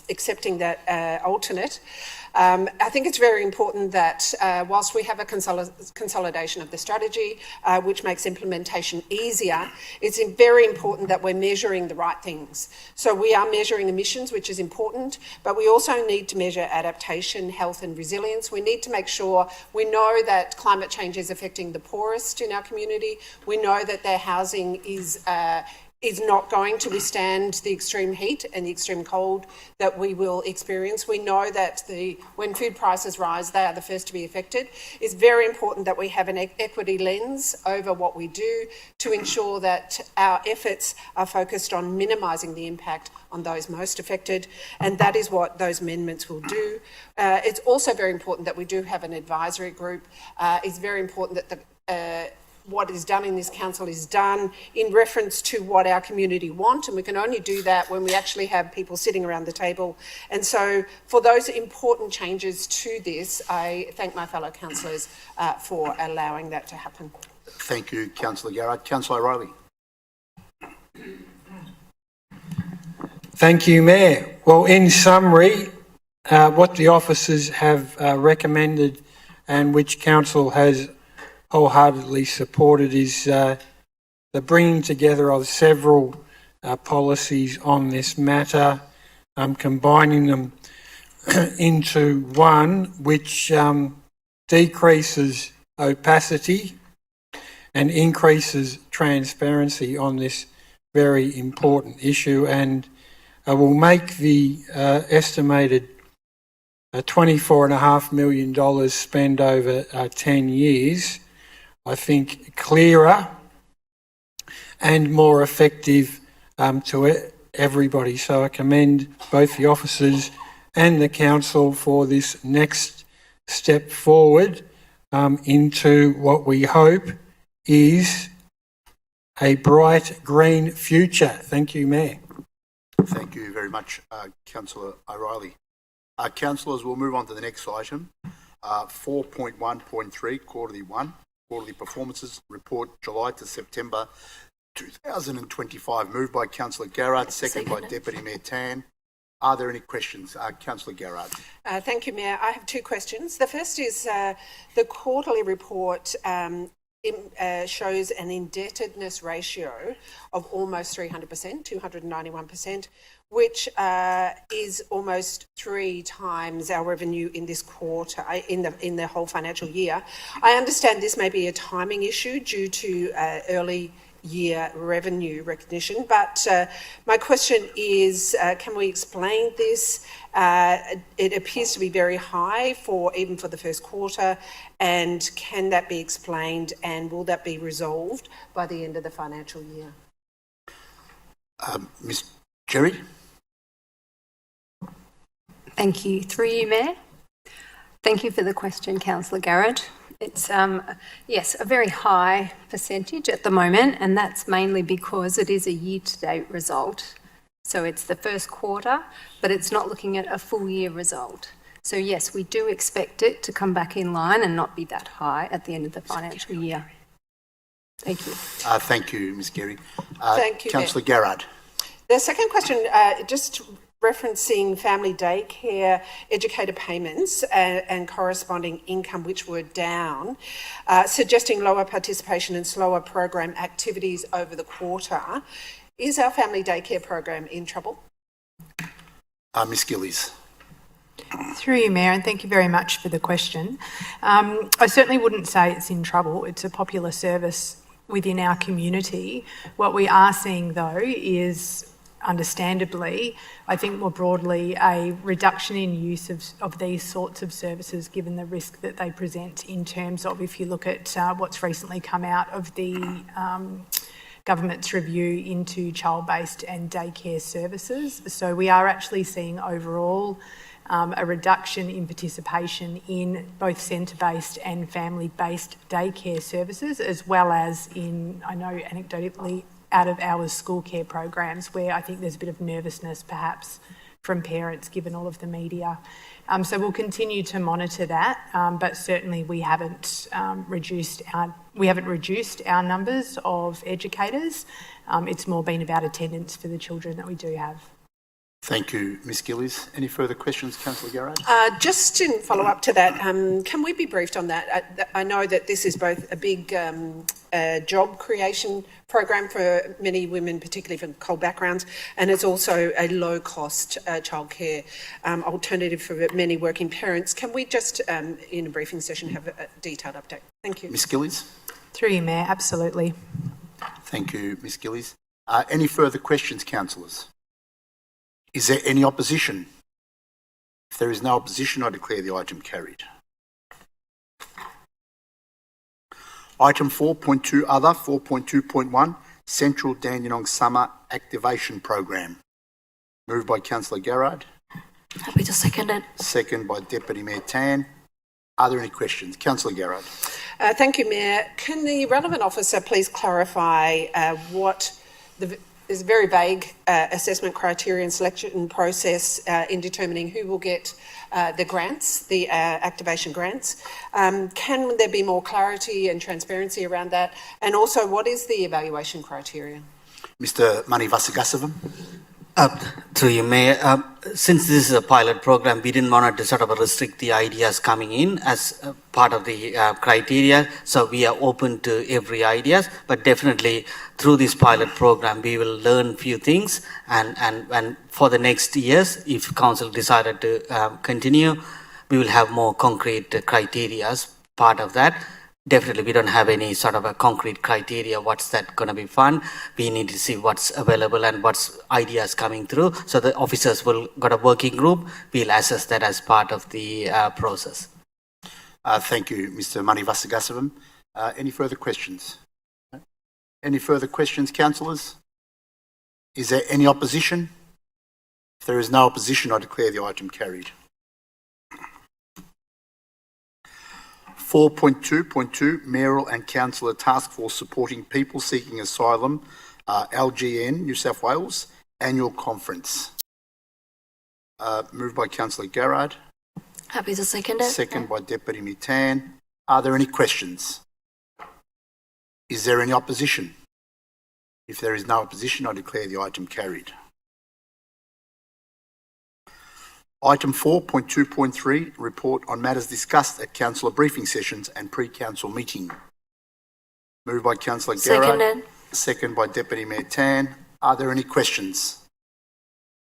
accepting that alternate. I think it's very important that whilst we have a consolidation of the strategy, which makes implementation easier, it's very important that we're measuring the right things. So we are measuring emissions, which is important, but we also need to measure adaptation, health and resilience. We need to make sure we know that climate change is affecting the poorest in our community. We know that their housing is not going to withstand the extreme heat and the extreme cold that we will experience. We know that when food prices rise, they are the first to be affected. It's very important that we have an equity lens over what we do to ensure that our efforts are focused on minimising the impact on those most affected, and that is what those amendments will do. It's also very important that we do have an advisory group. It's very important that what is done in this council is done in reference to what our community want, and we can only do that when we actually have people sitting around the table. And so for those important changes to this, I thank my fellow councillors for allowing that to happen. Thank you, Councillor Garrard. Councillor O'Reilly. Thank you, Mayor. Well, in summary, what the officers have recommended and which Council has wholeheartedly supported is the bringing together of several policies on this matter, combining them into one which decreases opacity and increases transparency on this very important issue, and will make the estimated $24.5 million spent over 10 years, I think, clearer and more effective to everybody. So I commend both the officers and the council for this next step forward into what we hope is a bright green future. Thank you, Mayor. Thank you very much, Councillor O'Reilly. Councillors, we'll move on to the next item, 4.1.3, Quarterly Performances Report, July to September 2025. Moved by Councillor Garrard, second by Deputy Mayor Tan. Are there any questions? Councillor Garrard. Thank you, Mayor. I have two questions. The first is the quarterly report shows an indebtedness ratio of almost 300%, 291%, which is almost 3 times our revenue in this quarter, in the whole financial year. I understand this may be a timing issue due to early year revenue recognition, but my question is, can we explain this? It appears to be very high even for the first quarter, and can that be explained, and will that be resolved by the end of the financial year? Ms. Jerry? Thank you. Through you, Mayor. Thank you for the question, Councillor Garrett. It's, yes, a very high percentage at the moment, and that's mainly because it is a year-to-date result. So it's the first quarter, but it's not looking at a full year result. So yes, we do expect it to come back in line and not be that high at the end of the financial year. Thank you. Thank you, Ms. Geary. Thank you, Councillor Garrard. The second question, just referencing family daycare educator payments and corresponding income, which were down, suggesting lower participation and slower program activities over the quarter. Is our family daycare program in trouble? Ms. Gillies. Through you, Mayor, and thank you very much for the question. I certainly wouldn't say it's in trouble. It's a popular service within our community. What we are seeing, though, is understandably, I think more broadly, a reduction in use of these sorts of services given the risk that they present in terms of, if you look at what's recently come out of the government's review into child-based and daycare services. So we are actually seeing overall a reduction in participation in both centre-based and family-based daycare services, as well as in, I know anecdotally, out-of-hours school care programs, where I think there's a bit of nervousness perhaps from parents given all of the media. So we'll continue to monitor that, but certainly we haven't reduced our numbers of educators. It's more been about attendance for the children that we do have. Thank you, Ms. Gillies. Any further questions, Councillor Garrard? Just in follow-up to that, can we be briefed on that? I know that this is both a big job creation program for many women, particularly from coal backgrounds, and it's also a low-cost childcare alternative for many working parents. Can we just, in a briefing session, have a detailed update? Thank you. Ms. Gillies? Through you, Mayor, absolutely. Thank you, Ms. Gillies. Any further questions, councillors? Is there any opposition? If there is no opposition, I declare the item carried. Item 4.2 Other, 4.2.1 Central Dandenong Summer Activation Program. Moved by Councillor Garrard. Happy to second it. Second by Deputy Mayor Tan. Are there any questions? Councillor Garrard. Thank you, Mayor. Can the relevant officer please clarify what there's a very vague assessment criteria and selection process in determining who will get the grants, the activation grants. Can there be more clarity and transparency around that? And also, what is the evaluation criteria? Mr. Mani Vasagasavam. Through you, Mayor. Since this is a pilot program, we didn't want to sort of restrict the ideas coming in as part of the criteria. So we are open to every ideas, but definitely through this pilot program, we will learn few things. And for the next years, if council decided to continue, we will have more concrete criteria as part of that. Definitely, we don't have any sort of a concrete criteria. What's that going to be fun? We need to see what's available and what's ideas coming through. So the officers will got a working group. We'll assess that as part of the process. Thank you, Mr. Mani Vasagasavam. Any further questions? Any further questions, councillors? Is there any opposition? If there is no opposition, I declare the item carried. 4.2.2 Mayoral and Councillor Task Force Supporting People Seeking Asylum, LGN, New South Wales, Annual Conference. Moved by Councillor Garrard. Happy to second it. Second by Deputy Mayor Tan. Are there any questions? Is there any opposition? If there is no opposition, I declare the item carried. Item 4.2.3, report on matters discussed at councillor briefing sessions and pre-council meeting. Moved by Councillor Garrard. Seconded. Second by Deputy Mayor Tan. Are there any questions?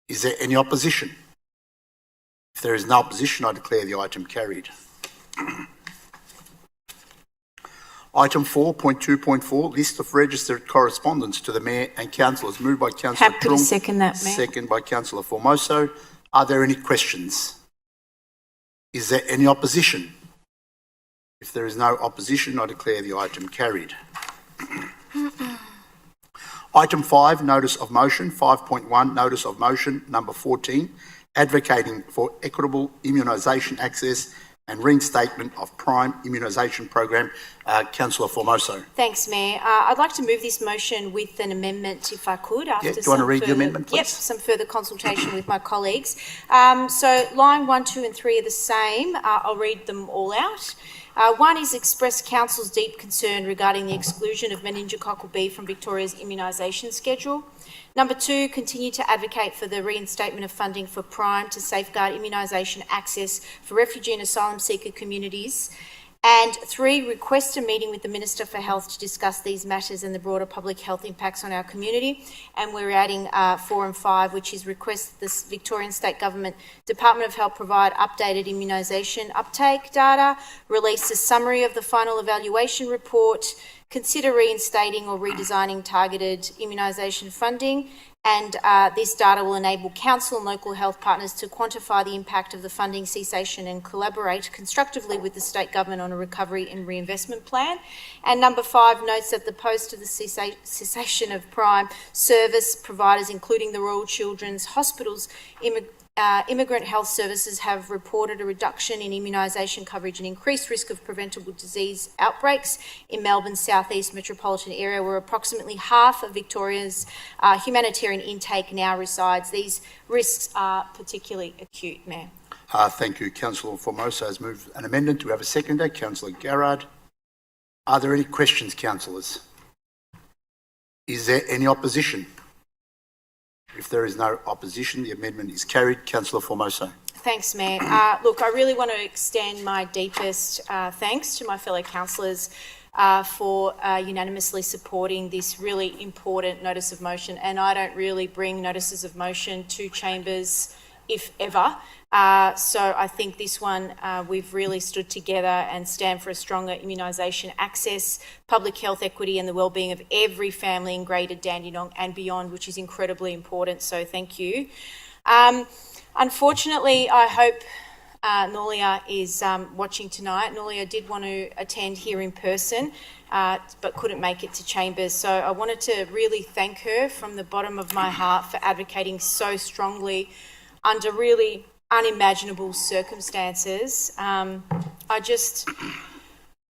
Is there any opposition? If there is no opposition, I declare the item carried. Item 4.2.4, list of registered correspondence to the Mayor and Councillors. Moved by Councillor Happy to second that, Mayor. Second by Councillor Formoso. Are there any questions? Is there any opposition? If there is no opposition, I declare the item carried. Item 5, notice of motion. 5.1, notice of motion number 14, advocating for equitable immunisation access and reinstatement of Prime Immunisation Program. Councillor Formoso. Thanks, Mayor. I'd like to move this motion with an amendment, if I could. After Do you want to read the amendment, please? Yep, some further consultation with my colleagues. So line 1, 2 and 3 are the same. I'll read them all out. 1 is express Council's deep concern regarding the exclusion of meningococcal B from Victoria's immunisation schedule. Number 2, continue to advocate for the reinstatement of funding for Prime to safeguard immunisation access for refugee and asylum seeker communities. And 3, request a meeting with the Minister for Health to discuss these matters and the broader public health impacts on our community. And we're adding 4 and 5, which is request the Victorian State Government Department of Health provide updated immunisation uptake data, release a summary of the final evaluation report, consider reinstating or redesigning targeted immunisation funding, and this data will enable council and local health partners to quantify the impact of the funding cessation and collaborate constructively with the state government on a recovery and reinvestment plan. And number 5 notes that the post of the cessation of Prime service providers, including the Royal Children's Hospitals, Immigrant Health Services have reported a reduction in immunisation coverage and increased risk of preventable disease outbreaks in Melbourne's southeast metropolitan area, where approximately half of Victoria's humanitarian intake now resides. These risks are particularly acute, Mayor. Thank you. Councillor Formoso has moved an amendment. Do we have a seconder? Councillor Garrard. Are there any questions, councillors? Is there any opposition? If there is no opposition, the amendment is carried. Councillor Formoso. Thanks, Mayor. Look, I really want to extend my deepest thanks to my fellow councillors for unanimously supporting this really important notice of motion. And I don't really bring notices of motion to chambers, if ever. So I think this one, we've really stood together and stand for a stronger immunisation access, public health equity and the wellbeing of every family in Greater Dandenong and beyond, which is incredibly important. So thank you. Unfortunately, I hope Nolia is watching tonight. Nolia did want to attend here in person, but couldn't make it to chambers. So I wanted to really thank her from the bottom of my heart for advocating so strongly under really unimaginable circumstances. I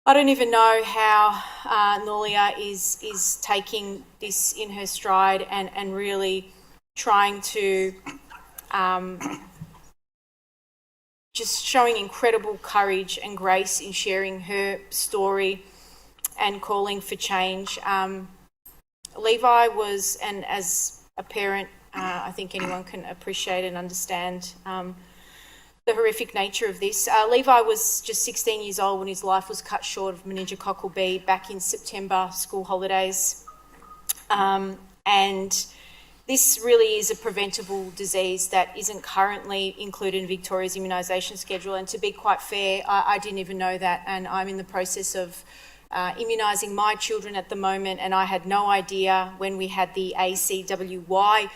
don't even know how Nolia is taking this in her stride and really trying to just showing incredible courage and grace in sharing her story and calling for change. Levi was, and as a parent, I think anyone can appreciate and understand the horrific nature of this. Levi was just 16 years old when his life was cut short of meningococcal B back in September, school holidays. And this really is a preventable disease that isn't currently included in Victoria's immunisation schedule. And to be quite fair, I didn't even know that. And I'm in the process of immunising my children at the moment. And I had no idea when we had the ACWY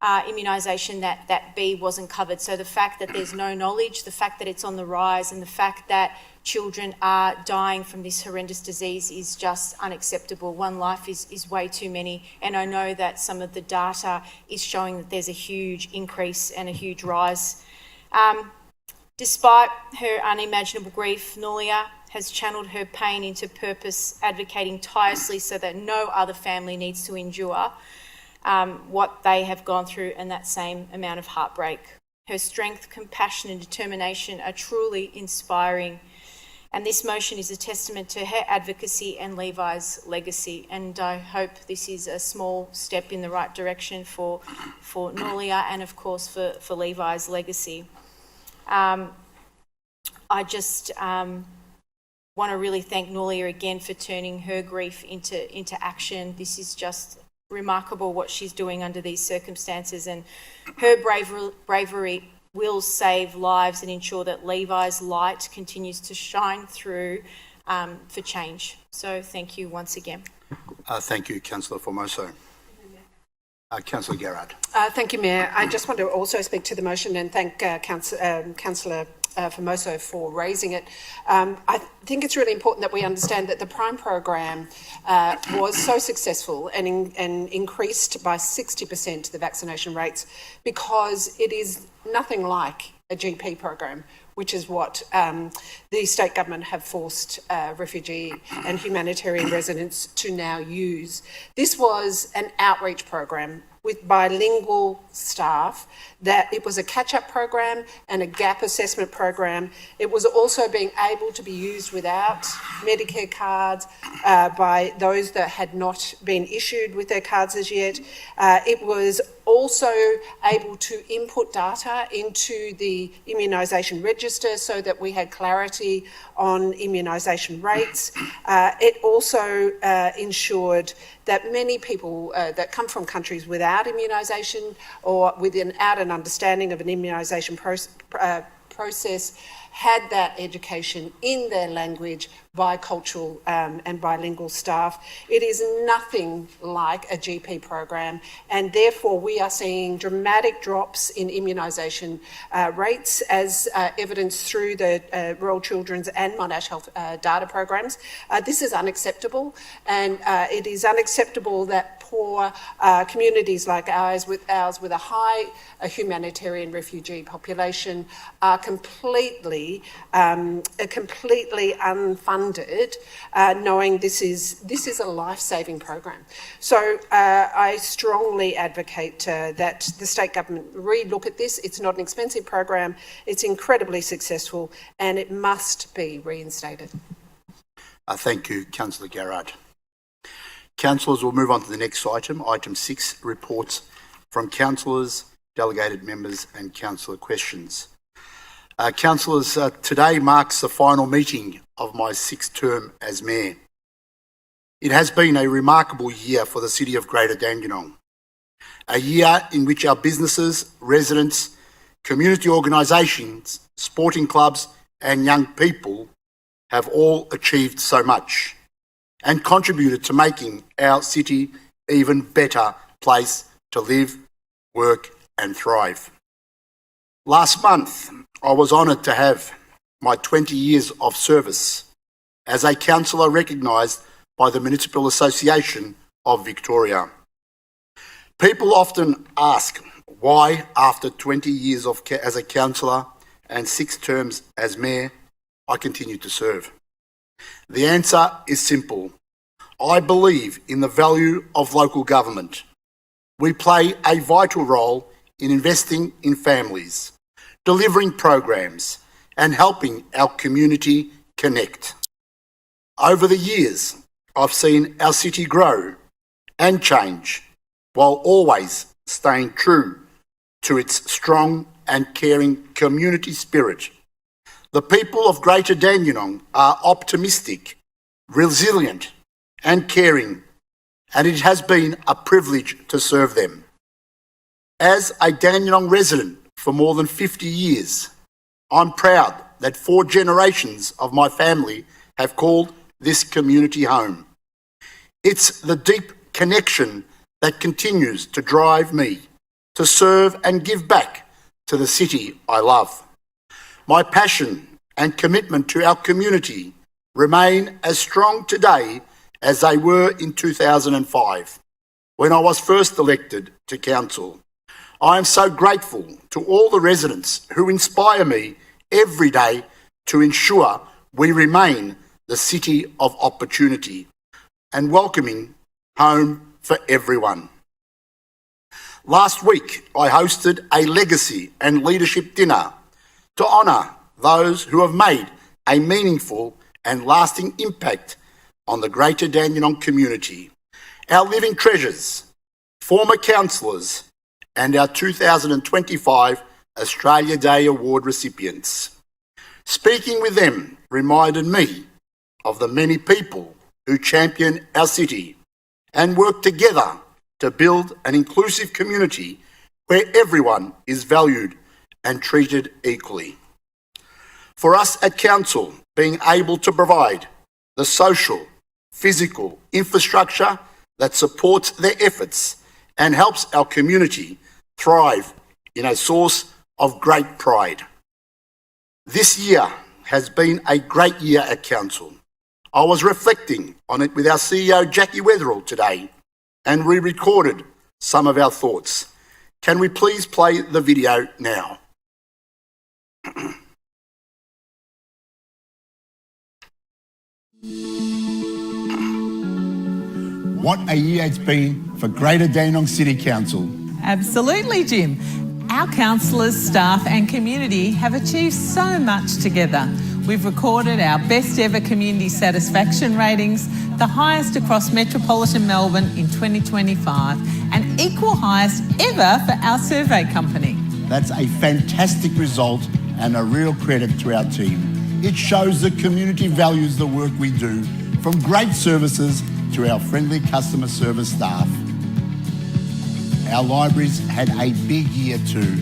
immunisation that B wasn't covered. So the fact that there's no knowledge, the fact that it's on the rise, and the fact that children are dying from this horrendous disease is just unacceptable. One life is way too many. And I know that some of the data is showing that there's a huge increase and a huge rise. Despite her unimaginable grief, Nolia has channeled her pain into purpose, advocating tirelessly so that no other family needs to endure what they have gone through and that same amount of heartbreak. Her strength, compassion and determination are truly inspiring, and this motion is a testament to her advocacy and Levi's legacy, and I hope this is a small step in the right direction for Nolia and of course for Levi's legacy. I just want to really thank Nulia again for turning her grief into action. This is just remarkable what she's doing under these circumstances, and her bravery will save lives and ensure that Levi's light continues to shine through for change. So thank you once again. Thank you, Councillor Formoso. Councillor Garrard. Thank you, Mayor. I just want to also speak to the motion and thank Councillor Formoso for raising it. I think it's really important that we understand that the Prime program was so successful and increased by 60% the vaccination rates because it is nothing like a GP program, which is what the state government have forced refugee and humanitarian residents to now use. This was an outreach program with bilingual staff, that it was a catch-up program and a gap assessment program. It was also being able to be used without Medicare cards by those that had not been issued with their cards as yet. It was also able to input data into the immunisation register so that we had clarity on immunisation rates. It also ensured that many people that come from countries without immunisation or without an understanding of an immunisation process had that education in their language by cultural and bilingual staff. It is nothing like a GP program, and therefore we are seeing dramatic drops in immunisation rates as evidenced through the Royal Children's and Monash Health data programs. This is unacceptable, and it is unacceptable that poor communities like ours with a high humanitarian refugee population are completely unfunded, knowing this is a life-saving program. So I strongly advocate that the state government re-look at this. It's not an expensive program, it's incredibly successful, and it must be reinstated. Thank you, Councillor Garrard. Councillors, we'll move on to the next item, item 6, reports from councillors, delegated members and councillor questions. Councillors, today marks the final meeting of my 6th term as Mayor. It has been a remarkable year for the City of Greater Dandenong, a year in which our businesses, residents, community organisations, sporting clubs and young people have all achieved so much and contributed to making our city even better place to live, work and thrive. Last month, I was honoured to have my 20 years of service as a councillor recognised by the Municipal Association of Victoria. People often ask why, after 20 years as a councillor and 6 terms as Mayor, I continue to serve. The answer is simple. I believe in the value of local government. We play a vital role in investing in families, delivering programs and helping our community connect. Over the years, I've seen our city grow and change while always staying true to its strong and caring community spirit. The people of Greater Dandenong are optimistic, resilient and caring, and it has been a privilege to serve them. As a Dandenong resident for more than 50 years, I'm proud that 4 generations of my family have called this community home. It's the deep connection that continues to drive me to serve and give back to the city I love. My passion and commitment to our community remain as strong today as they were in 2005, when I was first elected to council. I am so grateful to all the residents who inspire me every day to ensure we remain the city of opportunity and welcoming home for everyone. Last week, I hosted a legacy and leadership dinner to honour those who have made a meaningful and lasting impact on the Greater Dandenong community, our living treasures, former councillors and our 2025 Australia Day Award recipients. Speaking with them reminded me of the many people who champion our city and work together to build an inclusive community where everyone is valued and treated equally. For us at Council, being able to provide the social, physical infrastructure that supports their efforts and helps our community thrive in a source of great pride. This year has been a great year at Council. I was reflecting on it with our CEO Jackie Weatherall today, and we recorded some of our thoughts. Can we please play the video now? What a year it's been for Greater Dandenong City Council. Absolutely, Jim. Our councillors, staff and community have achieved so much together. We've recorded our best ever community satisfaction ratings, the highest across metropolitan Melbourne in 2025, and equal highest ever for our survey company. That's a fantastic result and a real credit to our team. It shows the community values the work we do, from great services to our friendly customer service staff. Our libraries had a big year too.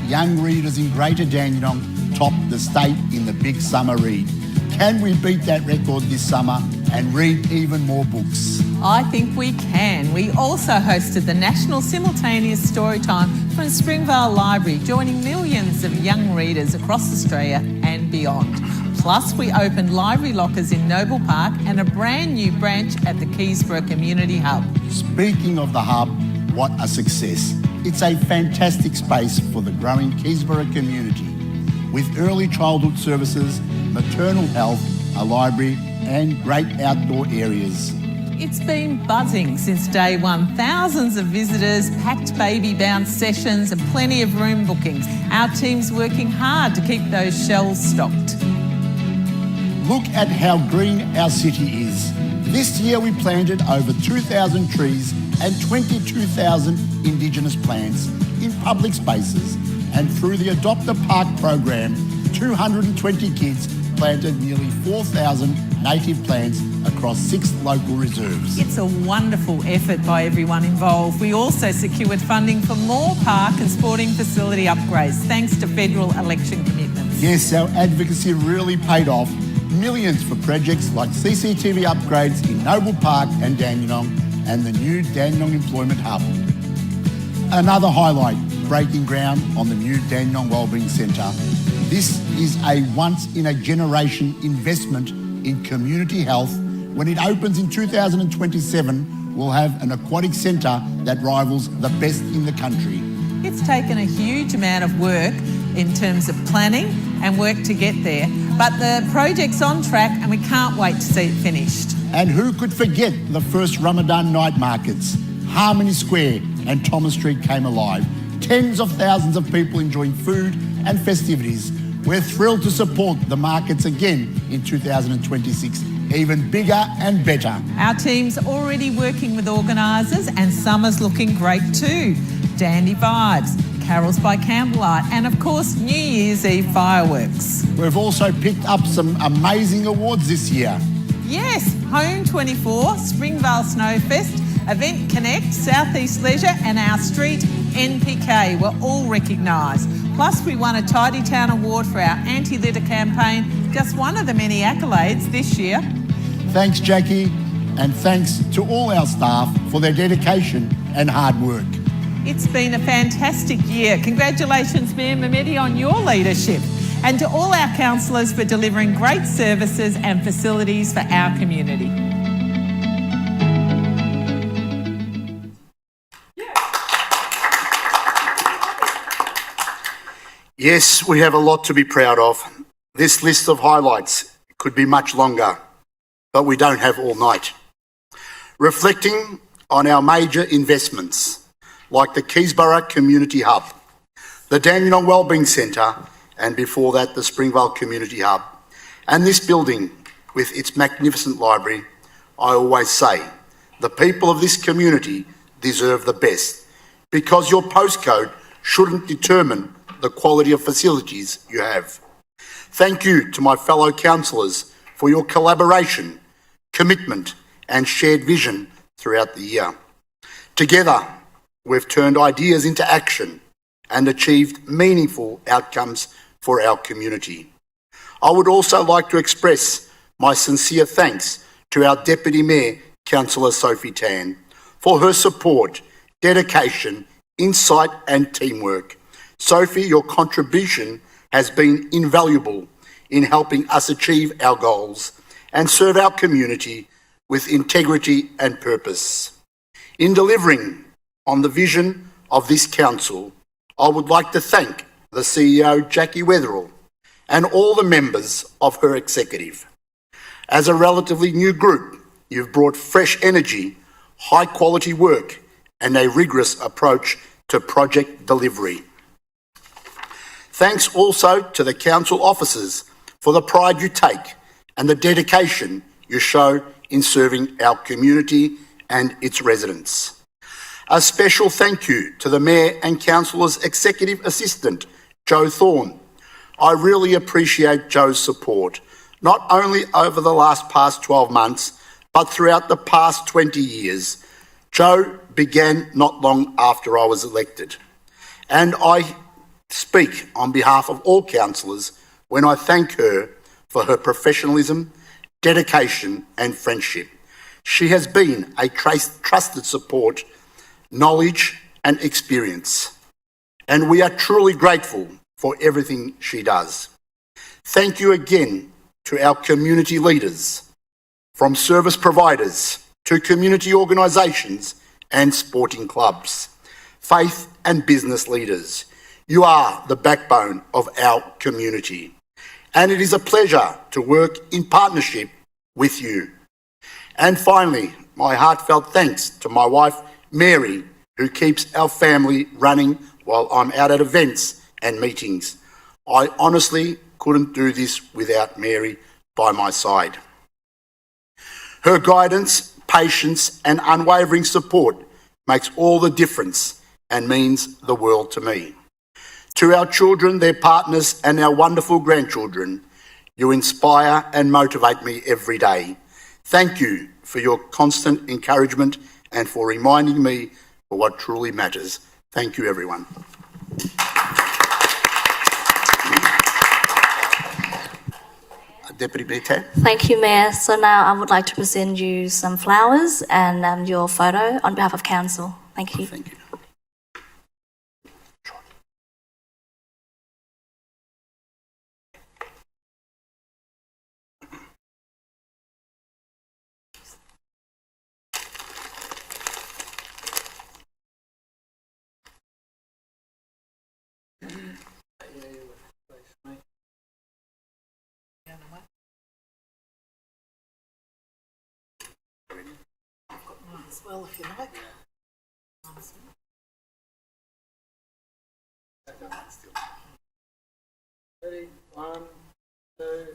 Young readers in Greater Dandenong topped the state in the Big Summer Read. Can we beat that record this summer and read even more books? I think we can. We also hosted the National Simultaneous Storytime from Springvale Library, joining millions of young readers across Australia and beyond. Plus, we opened library lockers in Noble Park and a brand new branch at the Keysborough Community Hub. Speaking of the hub, what a success. It's a fantastic space for the growing Keysborough community, with early childhood services, maternal health, a library and great outdoor areas. It's been buzzing since day one. Thousands of visitors, packed baby bounce sessions and plenty of room bookings. Our team's working hard to keep those shelves stocked. Look at how green our city is. This year we planted over 2,000 trees and 22,000 Indigenous plants in public spaces, and through the Adopt a Park program, 220 kids planted nearly 4,000 native plants across 6 local reserves. It's a wonderful effort by everyone involved. We also secured funding for more park and sporting facility upgrades thanks to federal election commitments. Yes, our advocacy really paid off. Millions for projects like CCTV upgrades in Noble Park and Dandenong and the new Dandenong Employment Hub. Another highlight, breaking ground on the new Dandenong Wellbeing Centre. This is a once-in-a-generation investment in community health. When it opens in 2027, we'll have an aquatic centre that rivals the best in the country. It's taken a huge amount of work in terms of planning and work to get there, but the project's on track and we can't wait to see it finished. And who could forget the first Ramadan night markets? Harmony Square and Thomas Street came alive. Tens of thousands of people enjoying food and festivities. We're thrilled to support the markets again in 2026, even bigger and better. Our team's already working with organisers and summer's looking great too. Dandy vibes, carols by candlelight and of course New Year's Eve fireworks. We've also picked up some amazing awards this year. Yes, Home 24, Springvale Snowfest, Event Connect, Southeast Leisure and our street NPK were all recognised. Plus we won a Tidy Town Award for our anti-litter campaign, just one of the many accolades this year. Thanks Jackie, and thanks to all our staff for their dedication and hard work. It's been a fantastic year. Congratulations Mayor Mehmedi on your leadership, and to all our councillors for delivering great services and facilities for our community. Yes, we have a lot to be proud of. This list of highlights could be much longer, but we don't have all night. Reflecting on our major investments, like the Keysborough Community Hub, the Dandenong Wellbeing Centre, and before that the Springvale Community Hub, and this building with its magnificent library, I always say, the people of this community deserve the best, because your postcode shouldn't determine the quality of facilities you have. Thank you to my fellow councillors for your collaboration, commitment and shared vision throughout the year. Together, we've turned ideas into action and achieved meaningful outcomes for our community. I would also like to express my sincere thanks to our Deputy Mayor, Councillor Sophie Tan, for her support, dedication, insight and teamwork. Sophie, your contribution has been invaluable in helping us achieve our goals and serve our community with integrity and purpose. In delivering on the vision of this council, I would like to thank the CEO, Jackie Weatherall, and all the members of her executive. As a relatively new group, you've brought fresh energy, high quality work, and a rigorous approach to project delivery. Thanks also to the council officers for the pride you take and the dedication you show in serving our community and its residents. A special thank you to the Mayor and Councillor's Executive Assistant, Jo Thorne. I really appreciate Jo's support, not only over the past 12 months, but throughout the past 20 years. Jo began not long after I was elected, and I speak on behalf of all councillors when I thank her for her professionalism, dedication and friendship. She has been a trusted support, knowledge and experience, and we are truly grateful for everything she does. Thank you again to our community leaders, from service providers to community organisations and sporting clubs, faith and business leaders. You are the backbone of our community, and it is a pleasure to work in partnership with you. And finally, my heartfelt thanks to my wife, Mary, who keeps our family running while I'm out at events and meetings. I honestly couldn't do this without Mary by my side. Her guidance, patience and unwavering support makes all the difference and means the world to me. To our children, their partners and our wonderful grandchildren, you inspire and motivate me every day. Thank you for your constant encouragement and for reminding me of what truly matters. Thank you, everyone. Deputy Mayor Tan. Thank you, Mayor. So now I would like to present you some flowers and your photo on behalf of Council. Thank you. Thank you. As well, if you like. Ready? 1, 2.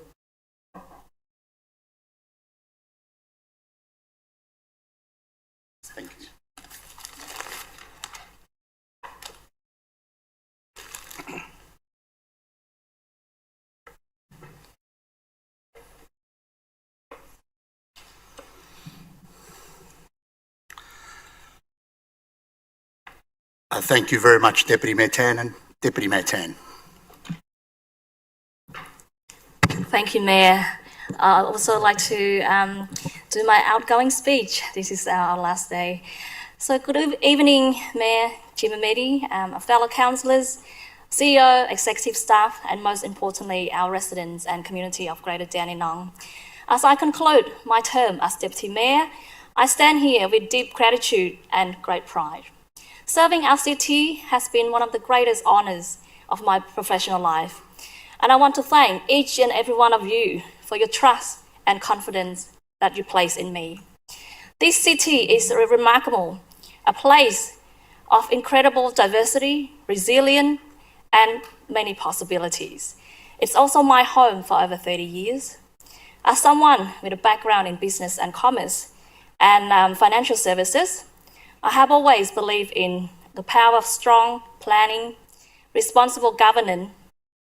Thank you. Thank you very much, Deputy Mayor Tan and Deputy Mayor Tan. Thank you, Mayor. I'd also like to do my outgoing speech. This is our last day. So good evening, Mayor Jim Amedi, fellow councillors, CEO, executive staff, and most importantly, our residents and community of Greater Dandenong. As I conclude my term as Deputy Mayor, I stand here with deep gratitude and great pride. Serving our city has been one of the greatest honours of my professional life, and I want to thank each and every one of you for your trust and confidence that you place in me. This city is remarkable, a place of incredible diversity, resilience, and many possibilities. It's also my home for over 30 years. As someone with a background in business and commerce and financial services, I have always believed in the power of strong planning, responsible governance,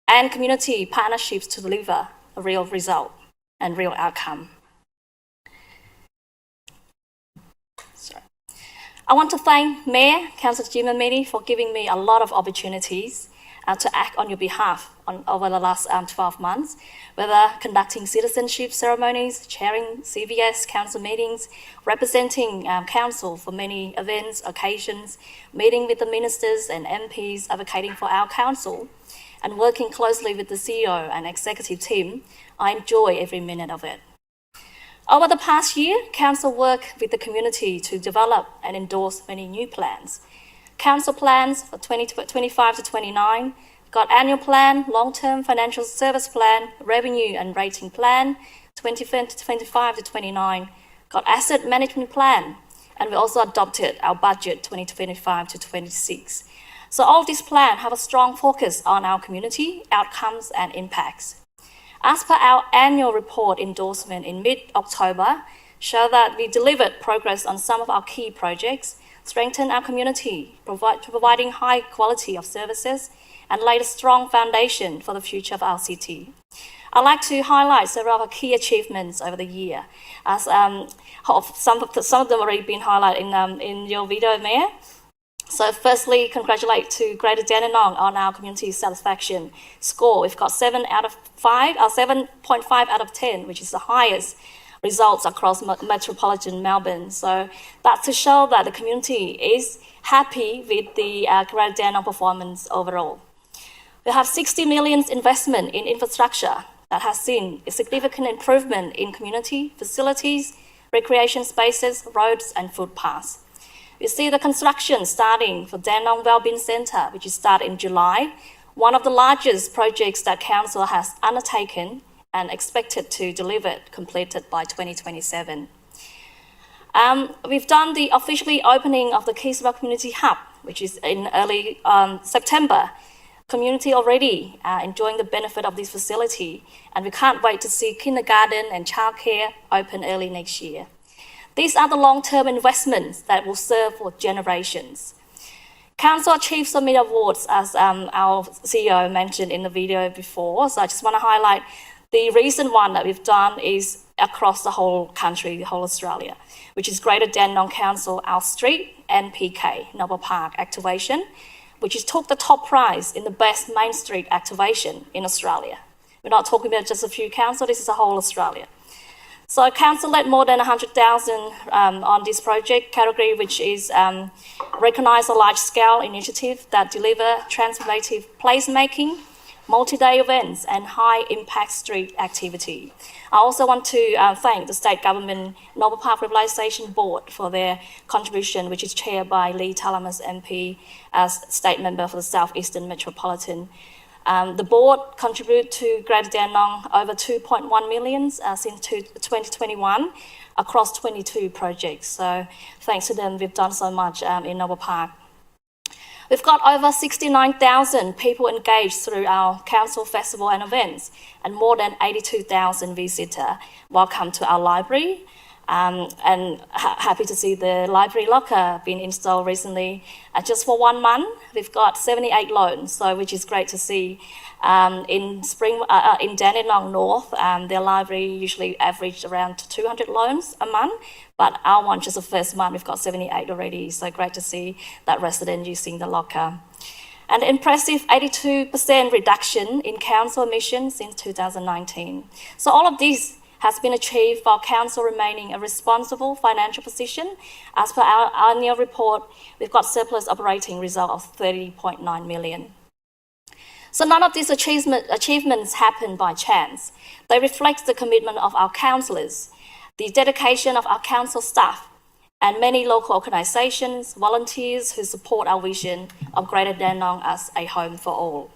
and community partnerships to deliver a real result. and real outcome. I want to thank Mayor Councillor Jim Meany for giving me a lot of opportunities to act on your behalf over the last 12 months, whether conducting citizenship ceremonies, chairing CVS council meetings, representing council for many events, occasions, meeting with the ministers and MPs advocating for our council, and working closely with the CEO and executive team. I enjoy every minute of it. Over the past year, Council worked with the community to develop and endorse many new plans. Council plans for 2025 to 29, got annual plan, long-term financial service plan, revenue and rating plan, 2025 to 29, got asset management plan, and we also adopted our budget 2025 to 26. So all these plans have a strong focus on our community, outcomes and impacts. As per our annual report endorsement in mid-October, show that we delivered progress on some of our key projects, strengthened our community, providing high quality of services, and laid a strong foundation for the future of our city. I'd like to highlight several of our key achievements over the year, as some of them already been highlighted in your video, Mayor. So firstly, congratulate to Greater Dandenong on our community satisfaction score. We've got 7.5 out of 10, which is the highest results across metropolitan Melbourne. So that's to show that the community is happy with the Greater Dandenong performance overall. We have 60 million investment in infrastructure that has seen a significant improvement in community facilities, recreation spaces, roads and footpaths. We see the construction starting for Dandenong Wellbeing Centre, which is started in July, one of the largest projects that Council has undertaken and expected to deliver completed by 2027. We've done the officially opening of the Keysborough Community Hub, which is in early September. Community already enjoying the benefit of this facility, and we can't wait to see kindergarten and childcare open early next year. These are the long-term investments that will serve for generations. Council achieved so many awards, as our CEO mentioned in the video before, so I just want to highlight the recent one that we've done is across the whole country, the whole Australia, which is Greater Dandenong Council, Our Street, NPK, Noble Park activation, which is took the top prize in the best Main Street activation in Australia. We're not talking about just a few councils, this is the whole Australia. So Council led more than 100,000 on this project category, which is recognise a large-scale initiative that deliver transformative placemaking, multi-day events and high-impact street activity. I also want to thank the State Government Noble Park Revitalisation Board for their contribution, which is chaired by Lee Talamas MP as State Member for the South Eastern Metropolitan. The board contributed to Greater Dandenong over 2.1 million since 2021 across 22 projects. So thanks to them, we've done so much in Noble Park. We've got over 69,000 people engaged through our council festival and events, and more than 82,000 visitors welcome to our library. And happy to see the library locker being installed recently. Just for 1 month, we've got 78 loans, so which is great to see. In Dandenong North, their library usually averaged around 200 loans a month, but our one, just the first month, we've got 78 already, so great to see that resident using the locker. An impressive 82% reduction in council emissions since 2019. So all of these has been achieved while Council remaining a responsible financial position. As per our annual report, we've got surplus operating result of 30.9 million. So none of these achievements happen by chance. They reflect the commitment of our councillors, the dedication of our council staff, and many local organisations, volunteers who support our vision of Greater Dandenong as a home for all.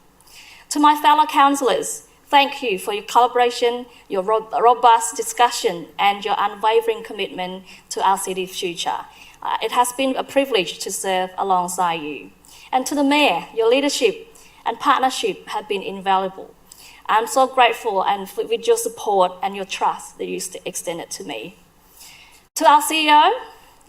To my fellow councillors, thank you for your collaboration, your robust discussion, and your unwavering commitment to our city's future. It has been a privilege to serve alongside you. And to the Mayor, your leadership and partnership have been invaluable. I'm so grateful and with your support and your trust that you extended to me. To our CEO,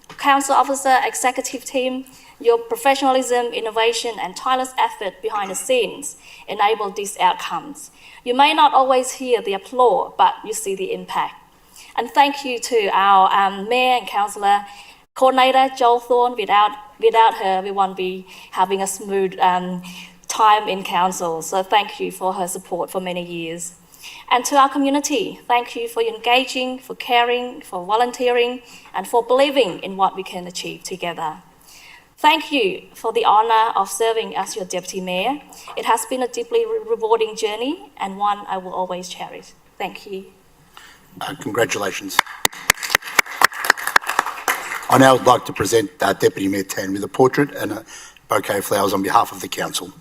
Council officer, executive team, your professionalism, innovation, and tireless effort behind the scenes enable these outcomes. You may not always hear the applause, but you see the impact. And thank you to our Mayor and Councillor Coordinator, Joel Thorne. Without her, we won't be having a smooth time in Council. So thank you for her support for many years. And to our community, thank you for engaging, for caring, for volunteering, and for believing in what we can achieve together. Thank you for the honour of serving as your Deputy Mayor. It has been a deeply rewarding journey and one I will always cherish. Thank you. Congratulations. I now would like to present Deputy Mayor Tan with a portrait and a bouquet of flowers on behalf of the Council.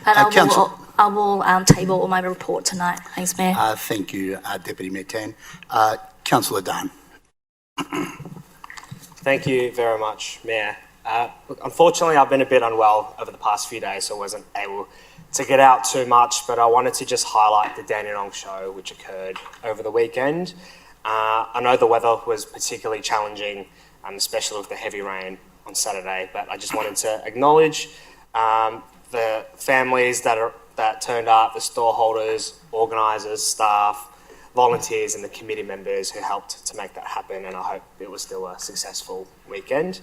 And I will table my report tonight. Thanks, Mayor. Thank you, Deputy Mayor Tan. Councillor Dunn. Thank you very much, Mayor. Look, unfortunately, I've been a bit unwell over the past few days, so I wasn't able to get out too much, but I wanted to just highlight the Dandenong show, which occurred over the weekend. I know the weather was particularly challenging, especially with the heavy rain on Saturday, but I just wanted to acknowledge the families that turned up, the store holders, organisers, staff, volunteers and the committee members who helped to make that happen, and I hope it was still a successful weekend.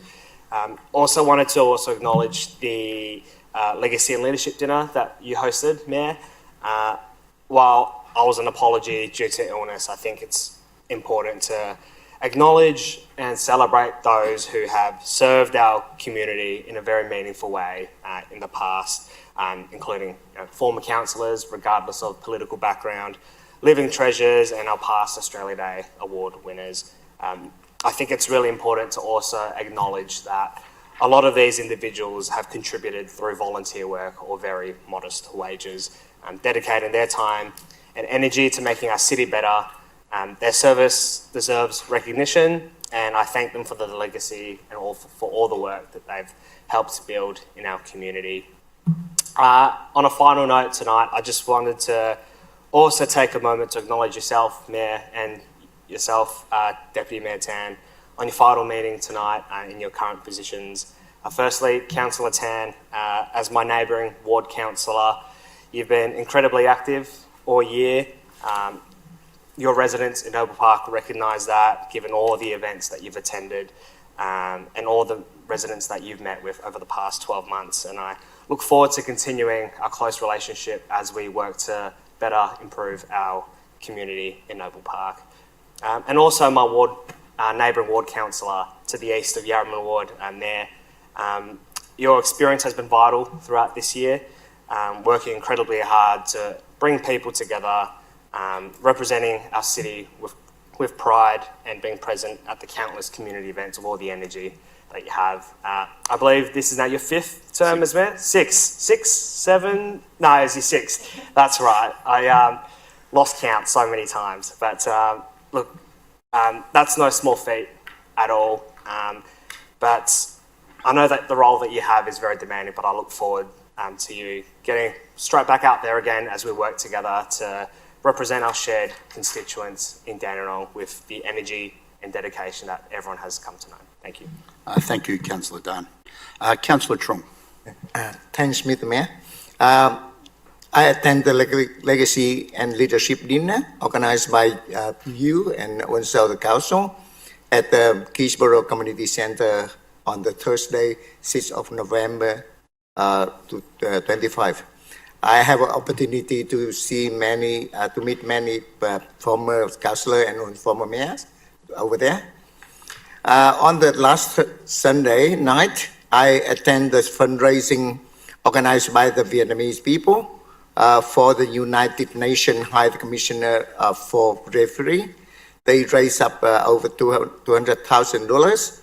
Also wanted to acknowledge the Legacy and Leadership Dinner that you hosted, Mayor. While I was an apology due to illness, I think it's important to acknowledge and celebrate those who have served our community in a very meaningful way in the past, including former councillors, regardless of political background, living treasures and our past Australia Day award winners. I think it's really important to also acknowledge that a lot of these individuals have contributed through volunteer work or very modest wages, dedicating their time and energy to making our city better. Their service deserves recognition, and I thank them for the legacy and for all the work that they've helped build in our community. On a final note tonight, I just wanted to also take a moment to acknowledge yourself, Mayor, and yourself, Deputy Mayor Tan, on your final meeting tonight in your current positions. Firstly, Councillor Tan, as my neighbouring ward councillor, you've been incredibly active all year. Your residents in Noble Park recognise that, given all the events that you've attended and all the residents that you've met with over the past 12 months. And I look forward to continuing our close relationship as we work to better improve our community in Noble Park. And also my ward, neighbouring ward councillor to the east of Yarraman Ward, Mayor. Your experience has been vital throughout this year, working incredibly hard to bring people together, representing our city with pride and being present at the countless community events of all the energy that you have. I believe this is now your 5th term as Mayor? Six, seven? No, it's your 6th. That's right. I lost count so many times. But look, that's no small feat at all. But I know that the role that you have is very demanding, but I look forward to you getting straight back out there again as we work together to represent our shared constituents in Dandenong with the energy and dedication that everyone has come to know. Thank you. Thank you, Councillor Dunn. Councillor Trung. Thanks, Mr. Mayor. I attend the Legacy and Leadership Dinner organised by you and also the Council at the Keysborough Community Centre on the Thursday, 6th of November to 25. I have an opportunity to see to meet many former councillors and former mayors over there. On the last Sunday night, I attended the fundraising organized by the Vietnamese people for the United Nations High Commissioner for Refugee they raised up over $200,000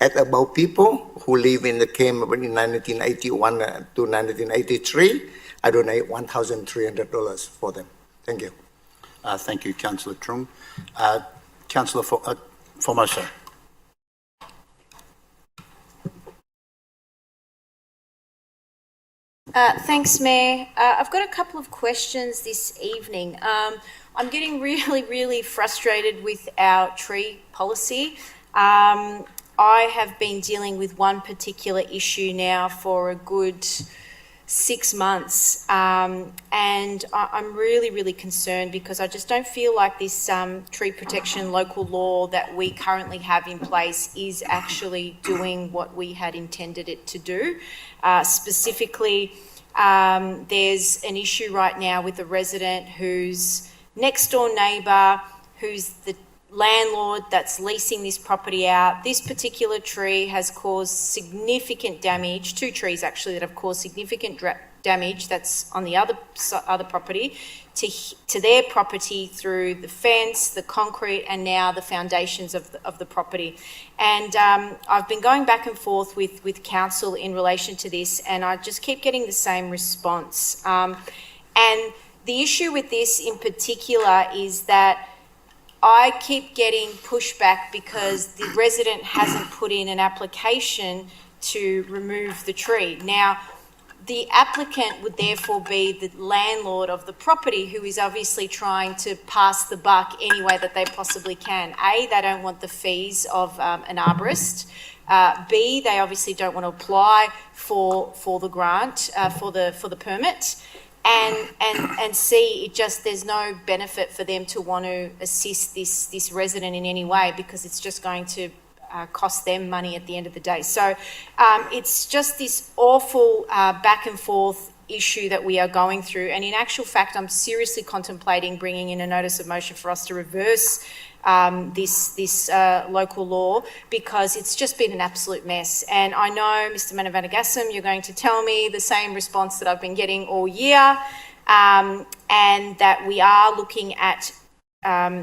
at about people who live in the camp in 1981 to 1983. I donate $1,300 for them. Thank you. Thank you, Councillor Trung. Councillor Formoso. Thanks, Mayor. I've got a couple of questions this evening. I'm getting really frustrated with our tree policy. I have been dealing with one particular issue now for a good 6 months, and I'm really concerned because I just don't feel like this tree protection local law that we currently have in place is actually doing what we had intended it to do. Specifically, there's an issue right now with a resident whose next door neighbour, who's the landlord that's leasing this property out. This particular tree has caused significant damage, 2 trees actually that have caused significant damage that's on the other property to their property through the fence, the concrete, and now the foundations of the property. And I've been going back and forth with council in relation to this, and I just keep getting the same response. And the issue with this in particular is that I keep getting pushback because the resident hasn't put in an application to remove the tree. Now, the applicant would therefore be the landlord of the property, who is obviously trying to pass the buck any way that they possibly can. A, they don't want the fees of an arborist. B, they obviously don't want to apply for the grant, for the permit. And C, there's no benefit for them to want to assist this resident in any way because it's just going to cost them money at the end of the day. So it's just this awful back and forth issue that we are going through. And in actual fact, I'm seriously contemplating bringing in a notice of motion for us to reverse this local law because it's just been an absolute mess. And I know, Mr Manivanagasim, you're going to tell me the same response that I've been getting all year, and that we are looking at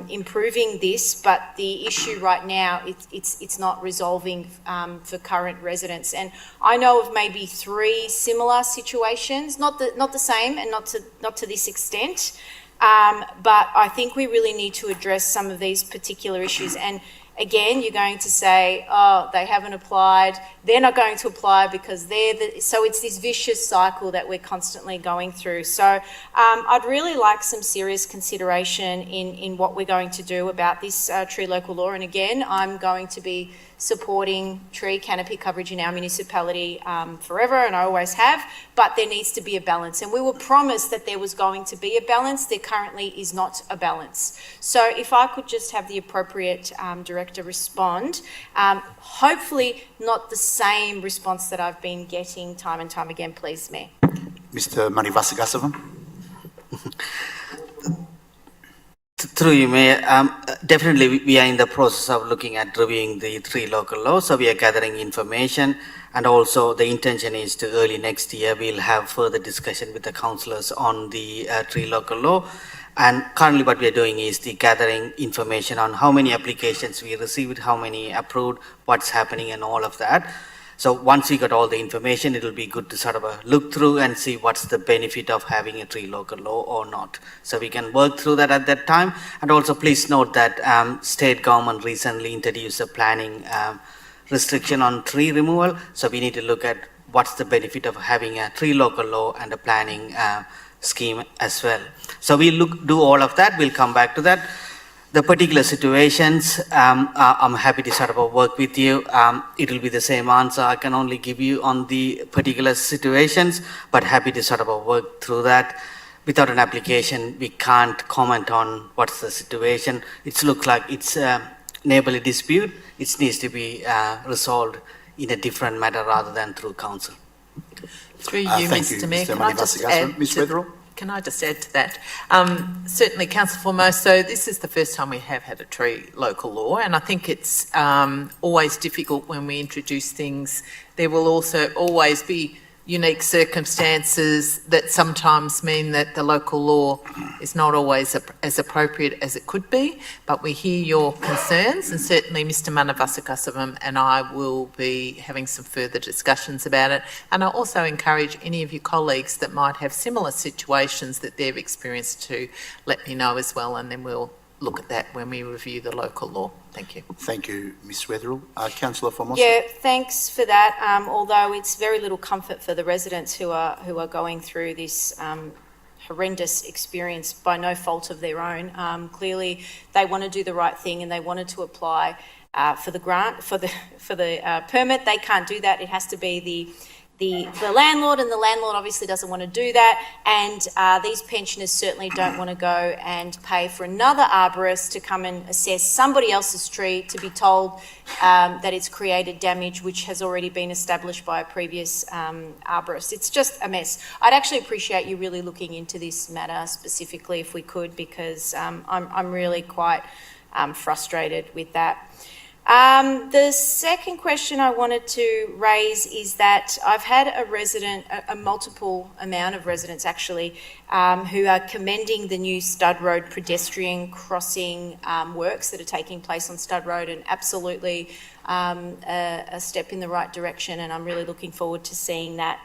improving this, but the issue right now, it's not resolving for current residents. And I know of maybe 3 similar situations, not the same and not to this extent, but I think we really need to address some of these particular issues. And again, you're going to say, oh, they haven't applied, they're not going to apply because so it's this vicious cycle that we're constantly going through. So I'd really like some serious consideration in what we're going to do about this tree local law. And again, I'm going to be supporting tree canopy coverage in our municipality forever, and I always have, but there needs to be a balance. And we were promised that there was going to be a balance. There currently is not a balance. So if I could just have the appropriate director respond, hopefully not the same response that I've been getting time and time again, please, Mayor. Mr Manivanagasim. Through you, Mayor. Definitely we are in the process of looking at reviewing the 3 local laws, so we are gathering information, and also the intention is to early next year we'll have further discussion with the councillors on the 3 local law. And currently what we are doing is the gathering information on how many applications we received, how many approved, what's happening and all of that. So once we got all the information, it will be good to sort of look through and see what's the benefit of having a tree local law or not. So we can work through that at that time. And also please note that state government recently introduced a planning restriction on tree removal. So we need to look at what's the benefit of having a tree local law and a planning scheme as well. So we'll do all of that. We'll come back to that. The particular situations, I'm happy to sort of work with you. It will be the same answer I can only give you on the particular situations, but happy to sort of work through that. Without an application, we can't comment on what's the situation. It looks like it's a neighbourly dispute. It needs to be resolved in a different matter rather than through council. Through you, Mr Mayor, can I just add to that? Certainly, Councillor Formoso, this is the first time we have had a tree local law, and I think it's always difficult when we introduce things. There will also always be unique circumstances that sometimes mean that the local law is not always as appropriate as it could be, but we hear your concerns, and certainly Mr Manavasakasavam and I will be having some further discussions about it. And I also encourage any of your colleagues that might have similar situations that they've experienced to let me know as well, and then we'll look at that when we review the local law. Thank you. Thank you, Ms Weatherill. Councillor Formosa. Yeah, thanks for that. Although it's very little comfort for the residents who are going through this horrendous experience by no fault of their own. Clearly, they want to do the right thing and they wanted to apply for the grant, for the permit. They can't do that. It has to be the landlord, and the landlord obviously doesn't want to do that, and these pensioners certainly don't want to go and pay for another arborist to come and assess somebody else's tree to be told that it's created damage which has already been established by a previous arborist. It's just a mess. I'd actually appreciate you really looking into this matter specifically if we could, because I'm really quite frustrated with that. The second question I wanted to raise is that I've had a multiple amount of residents actually, who are commending the new Stud Road pedestrian crossing works that are taking place on Stud Road, and absolutely a step in the right direction, and I'm really looking forward to seeing that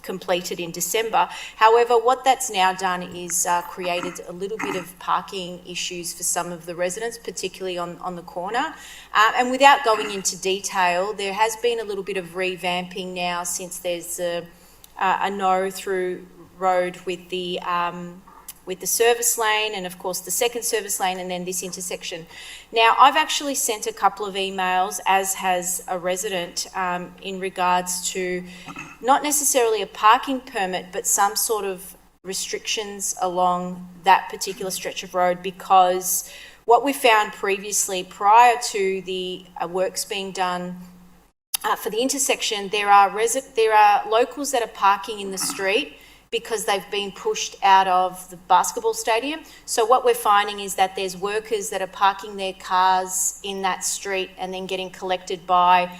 completed in December. However, what that's now done is created a little bit of parking issues for some of the residents, particularly on the corner. And without going into detail, there has been a little bit of revamping now since there's a no-through road with the service lane, and of course the second service lane, and then this intersection. Now, I've actually sent a couple of emails, as has a resident, in regards to not necessarily a parking permit, but some sort of restrictions along that particular stretch of road, because what we found previously, prior to the works being done for the intersection, there are locals that are parking in the street because they've been pushed out of the basketball stadium. So what we're finding is that there's workers that are parking their cars in that street and then getting collected by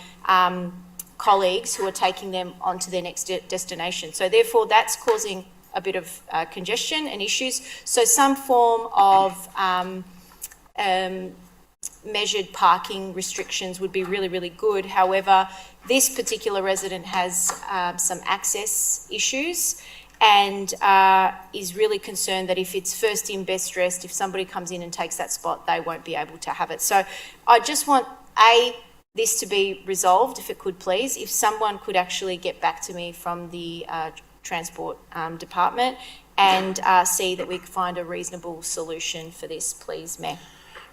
colleagues who are taking them onto their next destination. So therefore, that's causing a bit of congestion and issues. So some form of measured parking restrictions would be really, really good. However, this particular resident has some access issues, and is really concerned that if it's first in, best dressed, if somebody comes in and takes that spot, they won't be able to have it. So I just want, this to be resolved, if it could please. If someone could actually get back to me from the Transport Department and see that we can find a reasonable solution for this, please, Mayor.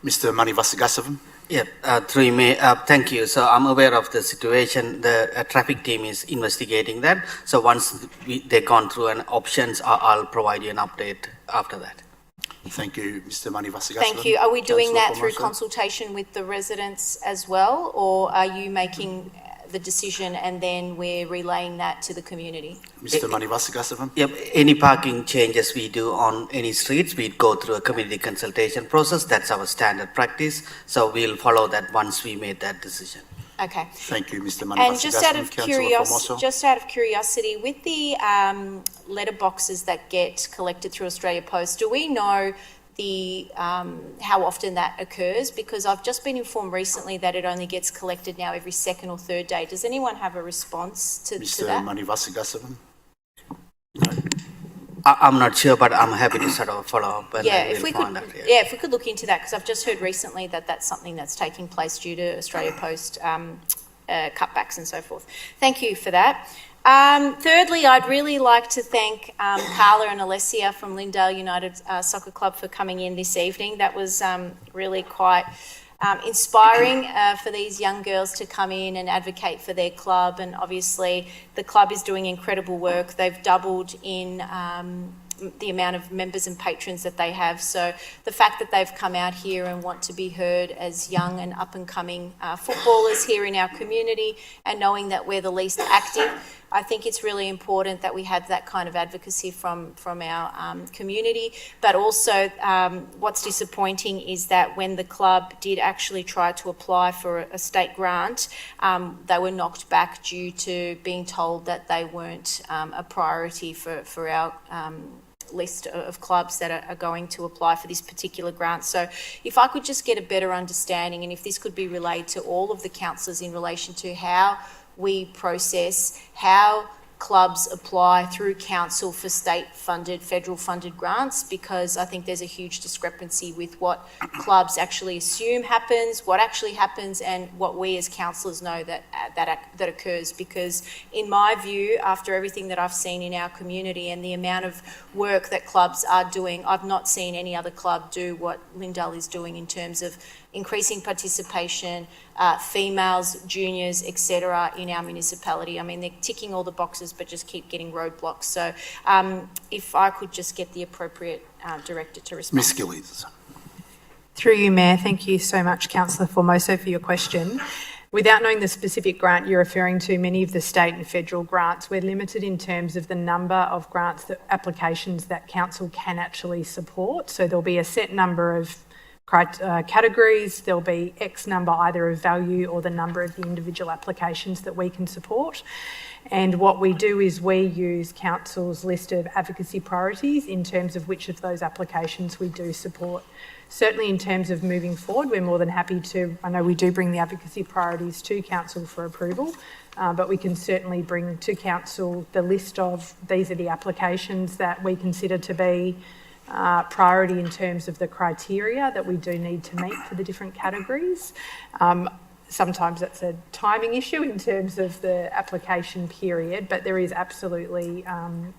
Mr. Manivasagasavam. Yeah, through you, Mayor. Thank you. So I'm aware of the situation. The traffic team is investigating that. So once they've gone through and options, I'll provide you an update after that. Thank you, Mr. Manivasagasavam. Thank you. Are we doing that through consultation with the residents as well, or are you making the decision and then we're relaying that to the community? Mr. Manivasagasavam. Yep, any parking changes we do on any streets, we go through a community consultation process. That's our standard practice. So we'll follow that once we made that decision. Okay. Thank you, Mr. Manivasagasavam. And just out of curiosity, with the letter boxes that get collected through Australia Post, do we know how often that occurs? Because I've just been informed recently that it only gets collected now every second or third day. Does anyone have a response to that? Mr. Manivasagasavam? I'm not sure, but I'm happy to sort of follow up. And if we could look into that, because I've just heard recently that that's something that's taking place due to Australia Post cutbacks and so forth. Thank you for that. Thirdly, I'd really like to thank Carla and Alessia from Lindale United Soccer Club for coming in this evening. That was really quite inspiring for these young girls to come in and advocate for their club, and obviously the club is doing incredible work. They've doubled in the amount of members and patrons that they have, so the fact that they've come out here and want to be heard as young and up and coming footballers here in our community, and knowing that we're the least active, I think it's really important that we have that kind of advocacy from our community. But also, what's disappointing is that when the club did actually try to apply for a state grant, they were knocked back due to being told that they weren't a priority for our list of clubs that are going to apply for this particular grant. So if I could just get a better understanding, and if this could be relayed to all of the councillors in relation to how we process, how clubs apply through council for state-funded, federal-funded grants, because I think there's a huge discrepancy with what clubs actually assume happens, what actually happens, and what we as councillors know that occurs. Because in my view, after everything that I've seen in our community and the amount of work that clubs are doing, I've not seen any other club do what Lindell is doing in terms of increasing participation, females, juniors, etc. in our municipality. I mean, they're ticking all the boxes but just keep getting roadblocks. So if I could just get the appropriate director to respond. Ms Gillies. Through you, Mayor, thank you so much, Councillor Formoso, for your question. Without knowing the specific grant you're referring to, many of the state and federal grants, we're limited in terms of the number of grants, applications that council can actually support. So there'll be a set number of categories, there'll be X number either of value or the number of the individual applications that we can support. And what we do is we use council's list of advocacy priorities in terms of which of those applications we do support. Certainly in terms of moving forward, we're more than happy to, I know we do bring the advocacy priorities to council for approval, but we can certainly bring to council the list of these are the applications that we consider to be priority in terms of the criteria that we do need to meet for the different categories. Sometimes that's a timing issue in terms of the application period, but there is absolutely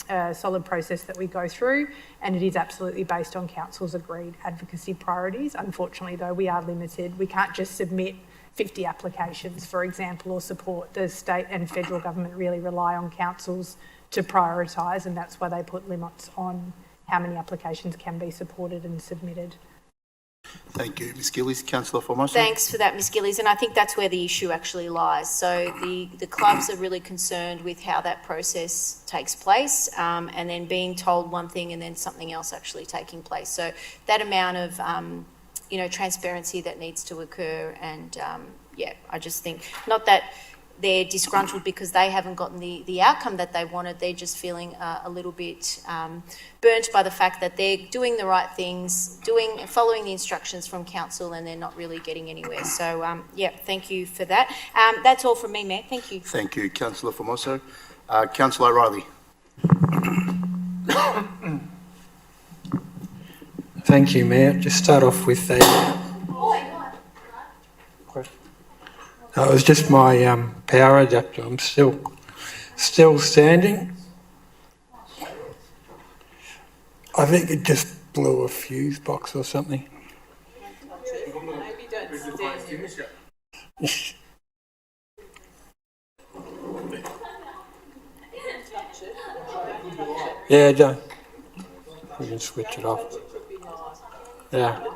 a solid process that we go through, and it is absolutely based on council's agreed advocacy priorities. Unfortunately, though, we are limited. We can't just submit 50 applications, for example, or support. The state and federal government really rely on councils to prioritise, and that's why they put limits on how many applications can be supported and submitted. Thank you. Ms Gillies. Councillor Formoso. Thanks for that, Ms Gillies, and I think that's where the issue actually lies. So the clubs are really concerned with how that process takes place, and then being told one thing and then something else actually taking place. So that amount of transparency that needs to occur, and I just think not that they're disgruntled because they haven't gotten the outcome that they wanted. They're just feeling a little bit burnt by the fact that they're doing the right things, following the instructions from council, and they're not really getting anywhere. So, thank you for that. That's all from me, Mayor. Thank you. Thank you, Councillor Formoso. Councillor O'Reilly. Thank you, Mayor. Just start off with a... It was just my power adapter. I'm still standing. I think it just blew a fuse box or something. Maybe don't stand there. Yeah, don't. We can switch it off. Yeah.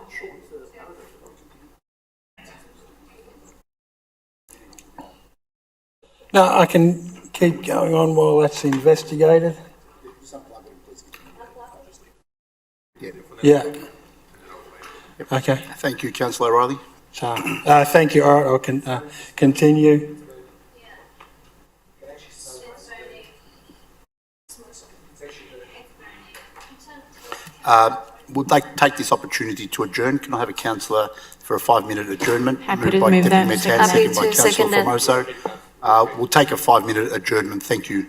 No, I can keep going on while that's investigated. Yeah. Okay. Thank you, Councillor O'Reilly. So, thank you. All right, I can continue. Would like to take this opportunity to adjourn. Can I have a councillor for a 5-minute adjournment? Happy to move that, Deputy Mayor Tan, second by Councillor Formoso. We'll take a 5-minute adjournment. Thank you.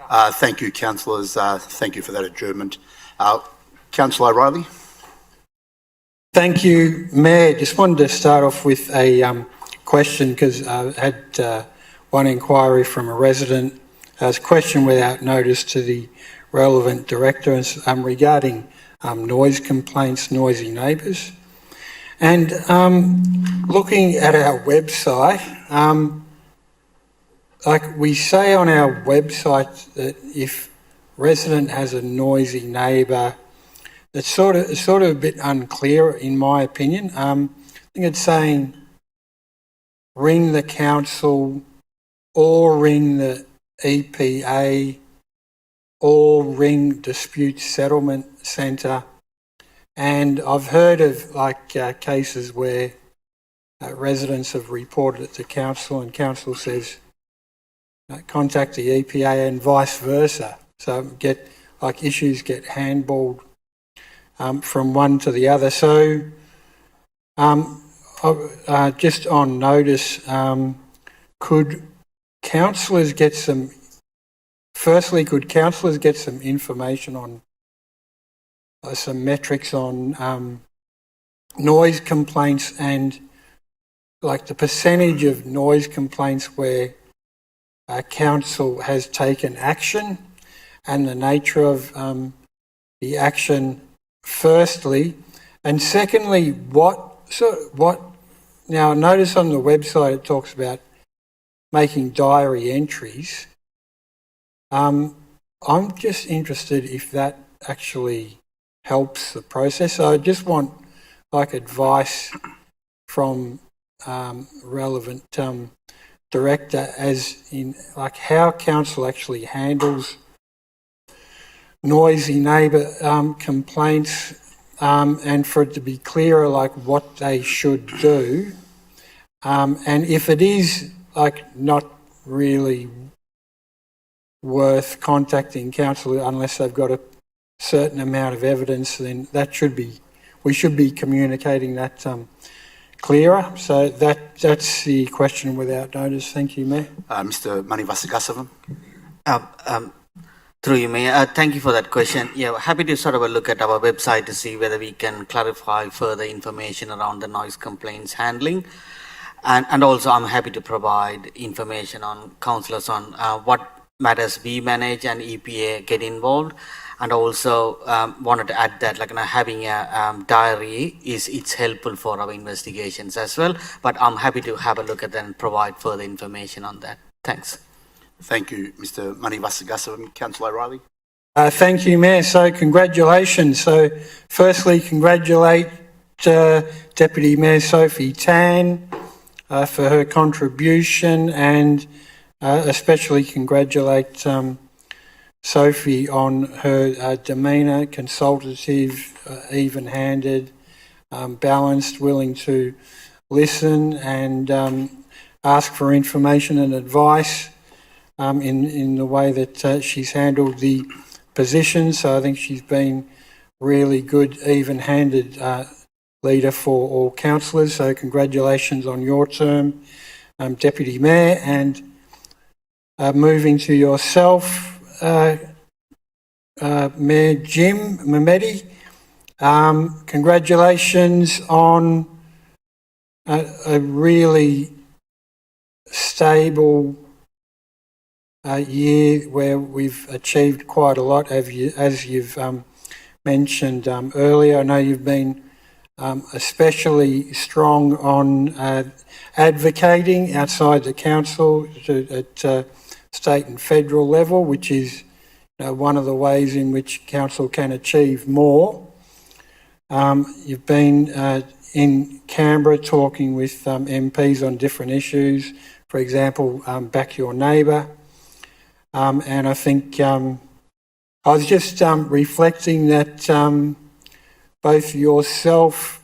Thank you, councillors. Thank you for that adjournment. Councillor O'Reilly. Thank you, Mayor. Just wanted to start off with a question because I had one inquiry from a resident. It's a question without notice to the relevant director regarding noise complaints, noisy neighbours. And looking at our website, like we say on our website that if resident has a noisy neighbour, it's sort of a bit unclear in my opinion. I think it's saying ring the council or ring the EPA or ring Dispute Settlement Centre. And I've heard of cases where residents have reported it to council and council says contact the EPA and vice versa. So issues get handballed from one to the other. So just on notice, could councillors get some information on some metrics on noise complaints and the percentage of noise complaints where council has taken action and the nature of the action firstly, and secondly, now notice on the website it talks about making diary entries. I'm just interested if that actually helps the process. So I just want advice from relevant director as in how council actually handles noisy neighbour complaints, and for it to be clearer what they should do, and if it is not really worth contacting council unless they've got a certain amount of evidence, then we should be communicating that clearer. So that's the question without notice. Thank you, Mayor. Mr. Manivasagasavam. Through you, Mayor. Thank you for that question. Yeah, happy to sort of look at our website to see whether we can clarify further information around the noise complaints handling. And also I'm happy to provide information on councillors on what matters we manage and EPA get involved. And also wanted to add that having a diary it's helpful for our investigations as well. But I'm happy to have a look at that and provide further information on that. Thanks. Thank you, Mr. Manivasagasavam. Councillor O'Reilly. Thank you, Mayor. So congratulations. So firstly, congratulate Deputy Mayor Sophie Tan for her contribution, and especially congratulate Sophie on her demeanour, consultative, even-handed, balanced, willing to listen and ask for information and advice in the way that she's handled the position. So I think she's been really good, even-handed leader for all councillors. So congratulations on your term, Deputy Mayor. And moving to yourself, Mayor Jim Mehmedi, congratulations on a really stable year where we've achieved quite a lot, as you've mentioned earlier. I know you've been especially strong on advocating outside the council at state and federal level, which is one of the ways in which council can achieve more. You've been in Canberra talking with MPs on different issues, for example, Back Your Neighbour. And I think I was just reflecting that both yourself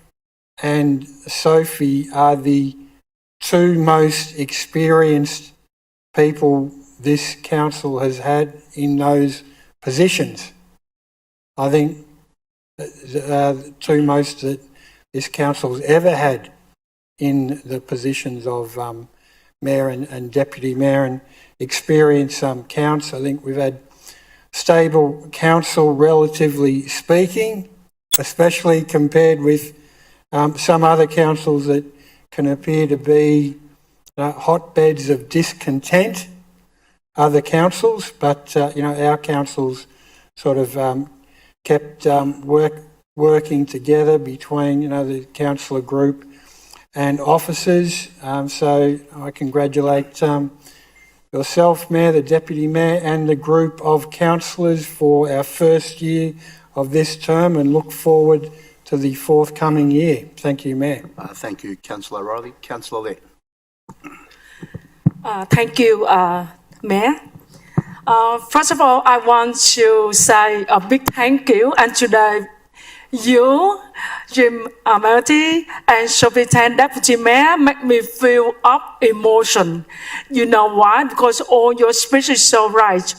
and Sophie are the two most experienced people this council has had in those positions. I think the two most that this council has ever had in the positions of mayor and deputy mayor. And experienced council. I think we've had stable council, relatively speaking, especially compared with some other councils that can appear to be hotbeds of discontent, other councils, but our councils sort of kept working together between the councillor group and officers. So I congratulate yourself, Mayor, the Deputy Mayor and the group of councillors for our first year of this term and look forward to the forthcoming year. Thank you, Mayor. Thank you, Councillor Riley. Councillor Lett. Thank you, Mayor. First of all, I want to say a big thank you, and today you, Jim Melty, and Sophie Tan, Deputy Mayor, make me feel up emotion. You know why? Because all your speech is so right.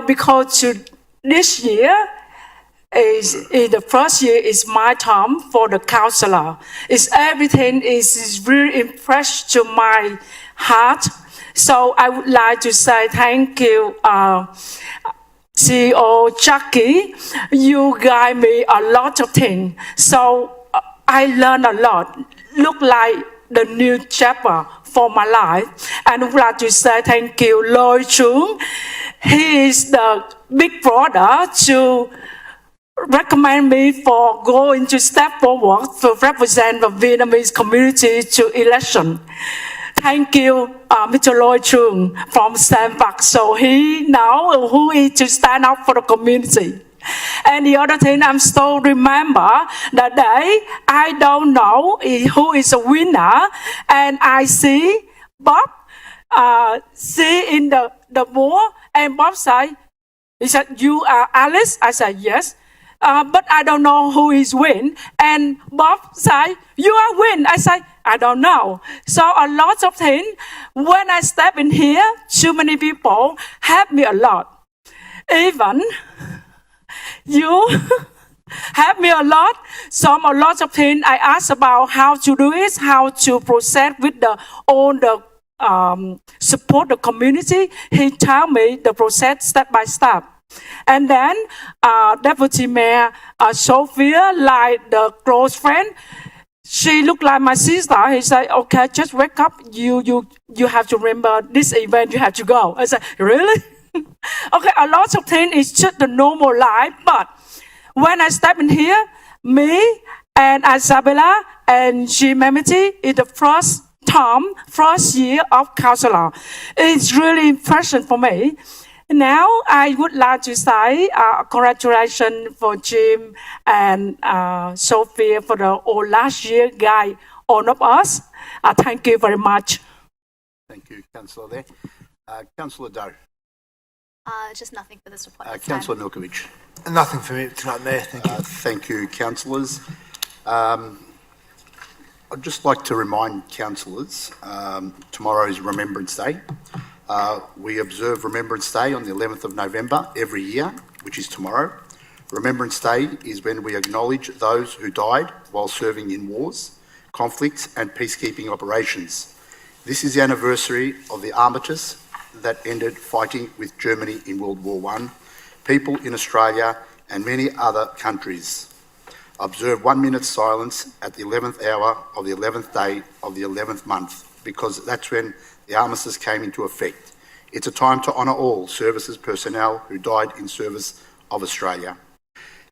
Because this year is the first year is my term for the councillor. Everything is really impressed to my heart. So I would like to say thank you, CEO Jackie. You guide me a lot of things. So I learned a lot. Look like the new chapter for my life. And I would like to say thank you, Loi Chung. He is the big brother to recommend me for going to step forward to represent the Vietnamese community to election. Thank you, Mr. Loi Chung from Sandbach. So he now who is to stand up for the community. And the other thing, I'm still remember that day, I don't know who is a winner, and I see Bob see in the board, and Bob said, he said, "You are Alice?" I said, "Yes." But I don't know who is win. And Bob said, "You are win." I said, "I don't know." So a lot of things. When I step in here, too many people help me a lot. Even you help me a lot. A lot of things I ask about how to do it, how to proceed with all the support the community. He tell me the process step by step. And then Deputy Mayor Sophia, like the close friend, she looked like my sister. He said, "Okay, just wake up. You have to remember this event. You have to go." I said, "Really?" Okay, a lot of things is just the normal life. But when I step in here, me and Isabella and Jim Memeti is the first year of councillor. It's really impression for me. Now, I would like to say congratulations for Jim and Sophia for the last year guide all of us. Thank you very much. Thank you, Councillor there. Councillor Doe. Just nothing for this report. Councillor Milkovich. Nothing for me tonight, Mayor. Thank you. Thank you, councillors. I'd just like to remind councillors, tomorrow is Remembrance Day. We observe Remembrance Day on the 11th of November every year, which is tomorrow. Remembrance Day is when we acknowledge those who died while serving in wars, conflicts and peacekeeping operations. This is the anniversary of the armistice that ended fighting with Germany in World War I, people in Australia and many other countries. Observe 1 minute's silence at the 11th hour of the 11th day of the 11th month, because that's when the armistice came into effect. It's a time to honour all services personnel who died in service of Australia.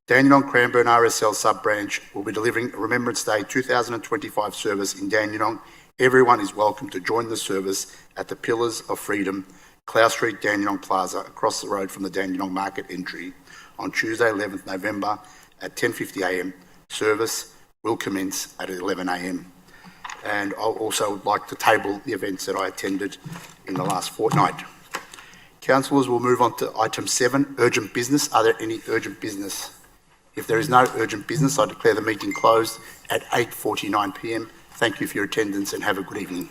Dandenong Cranbourne RSL sub-branch will be delivering a Remembrance Day 2025 service in Dandenong. Everyone is welcome to join the service at the Pillars of Freedom, Clough Street, Dandenong Plaza, across the road from the Dandenong Market entry on Tuesday 11th November at 10:50 a.m. Service will commence at 11 a.m. And I'll also like to table the events that I attended in the last fortnight. Councillors, will move on to item 7, urgent business. Are there any urgent business? If there is no urgent business, I declare the meeting closed at 8:49 p.m. Thank you for your attendance and have a good evening.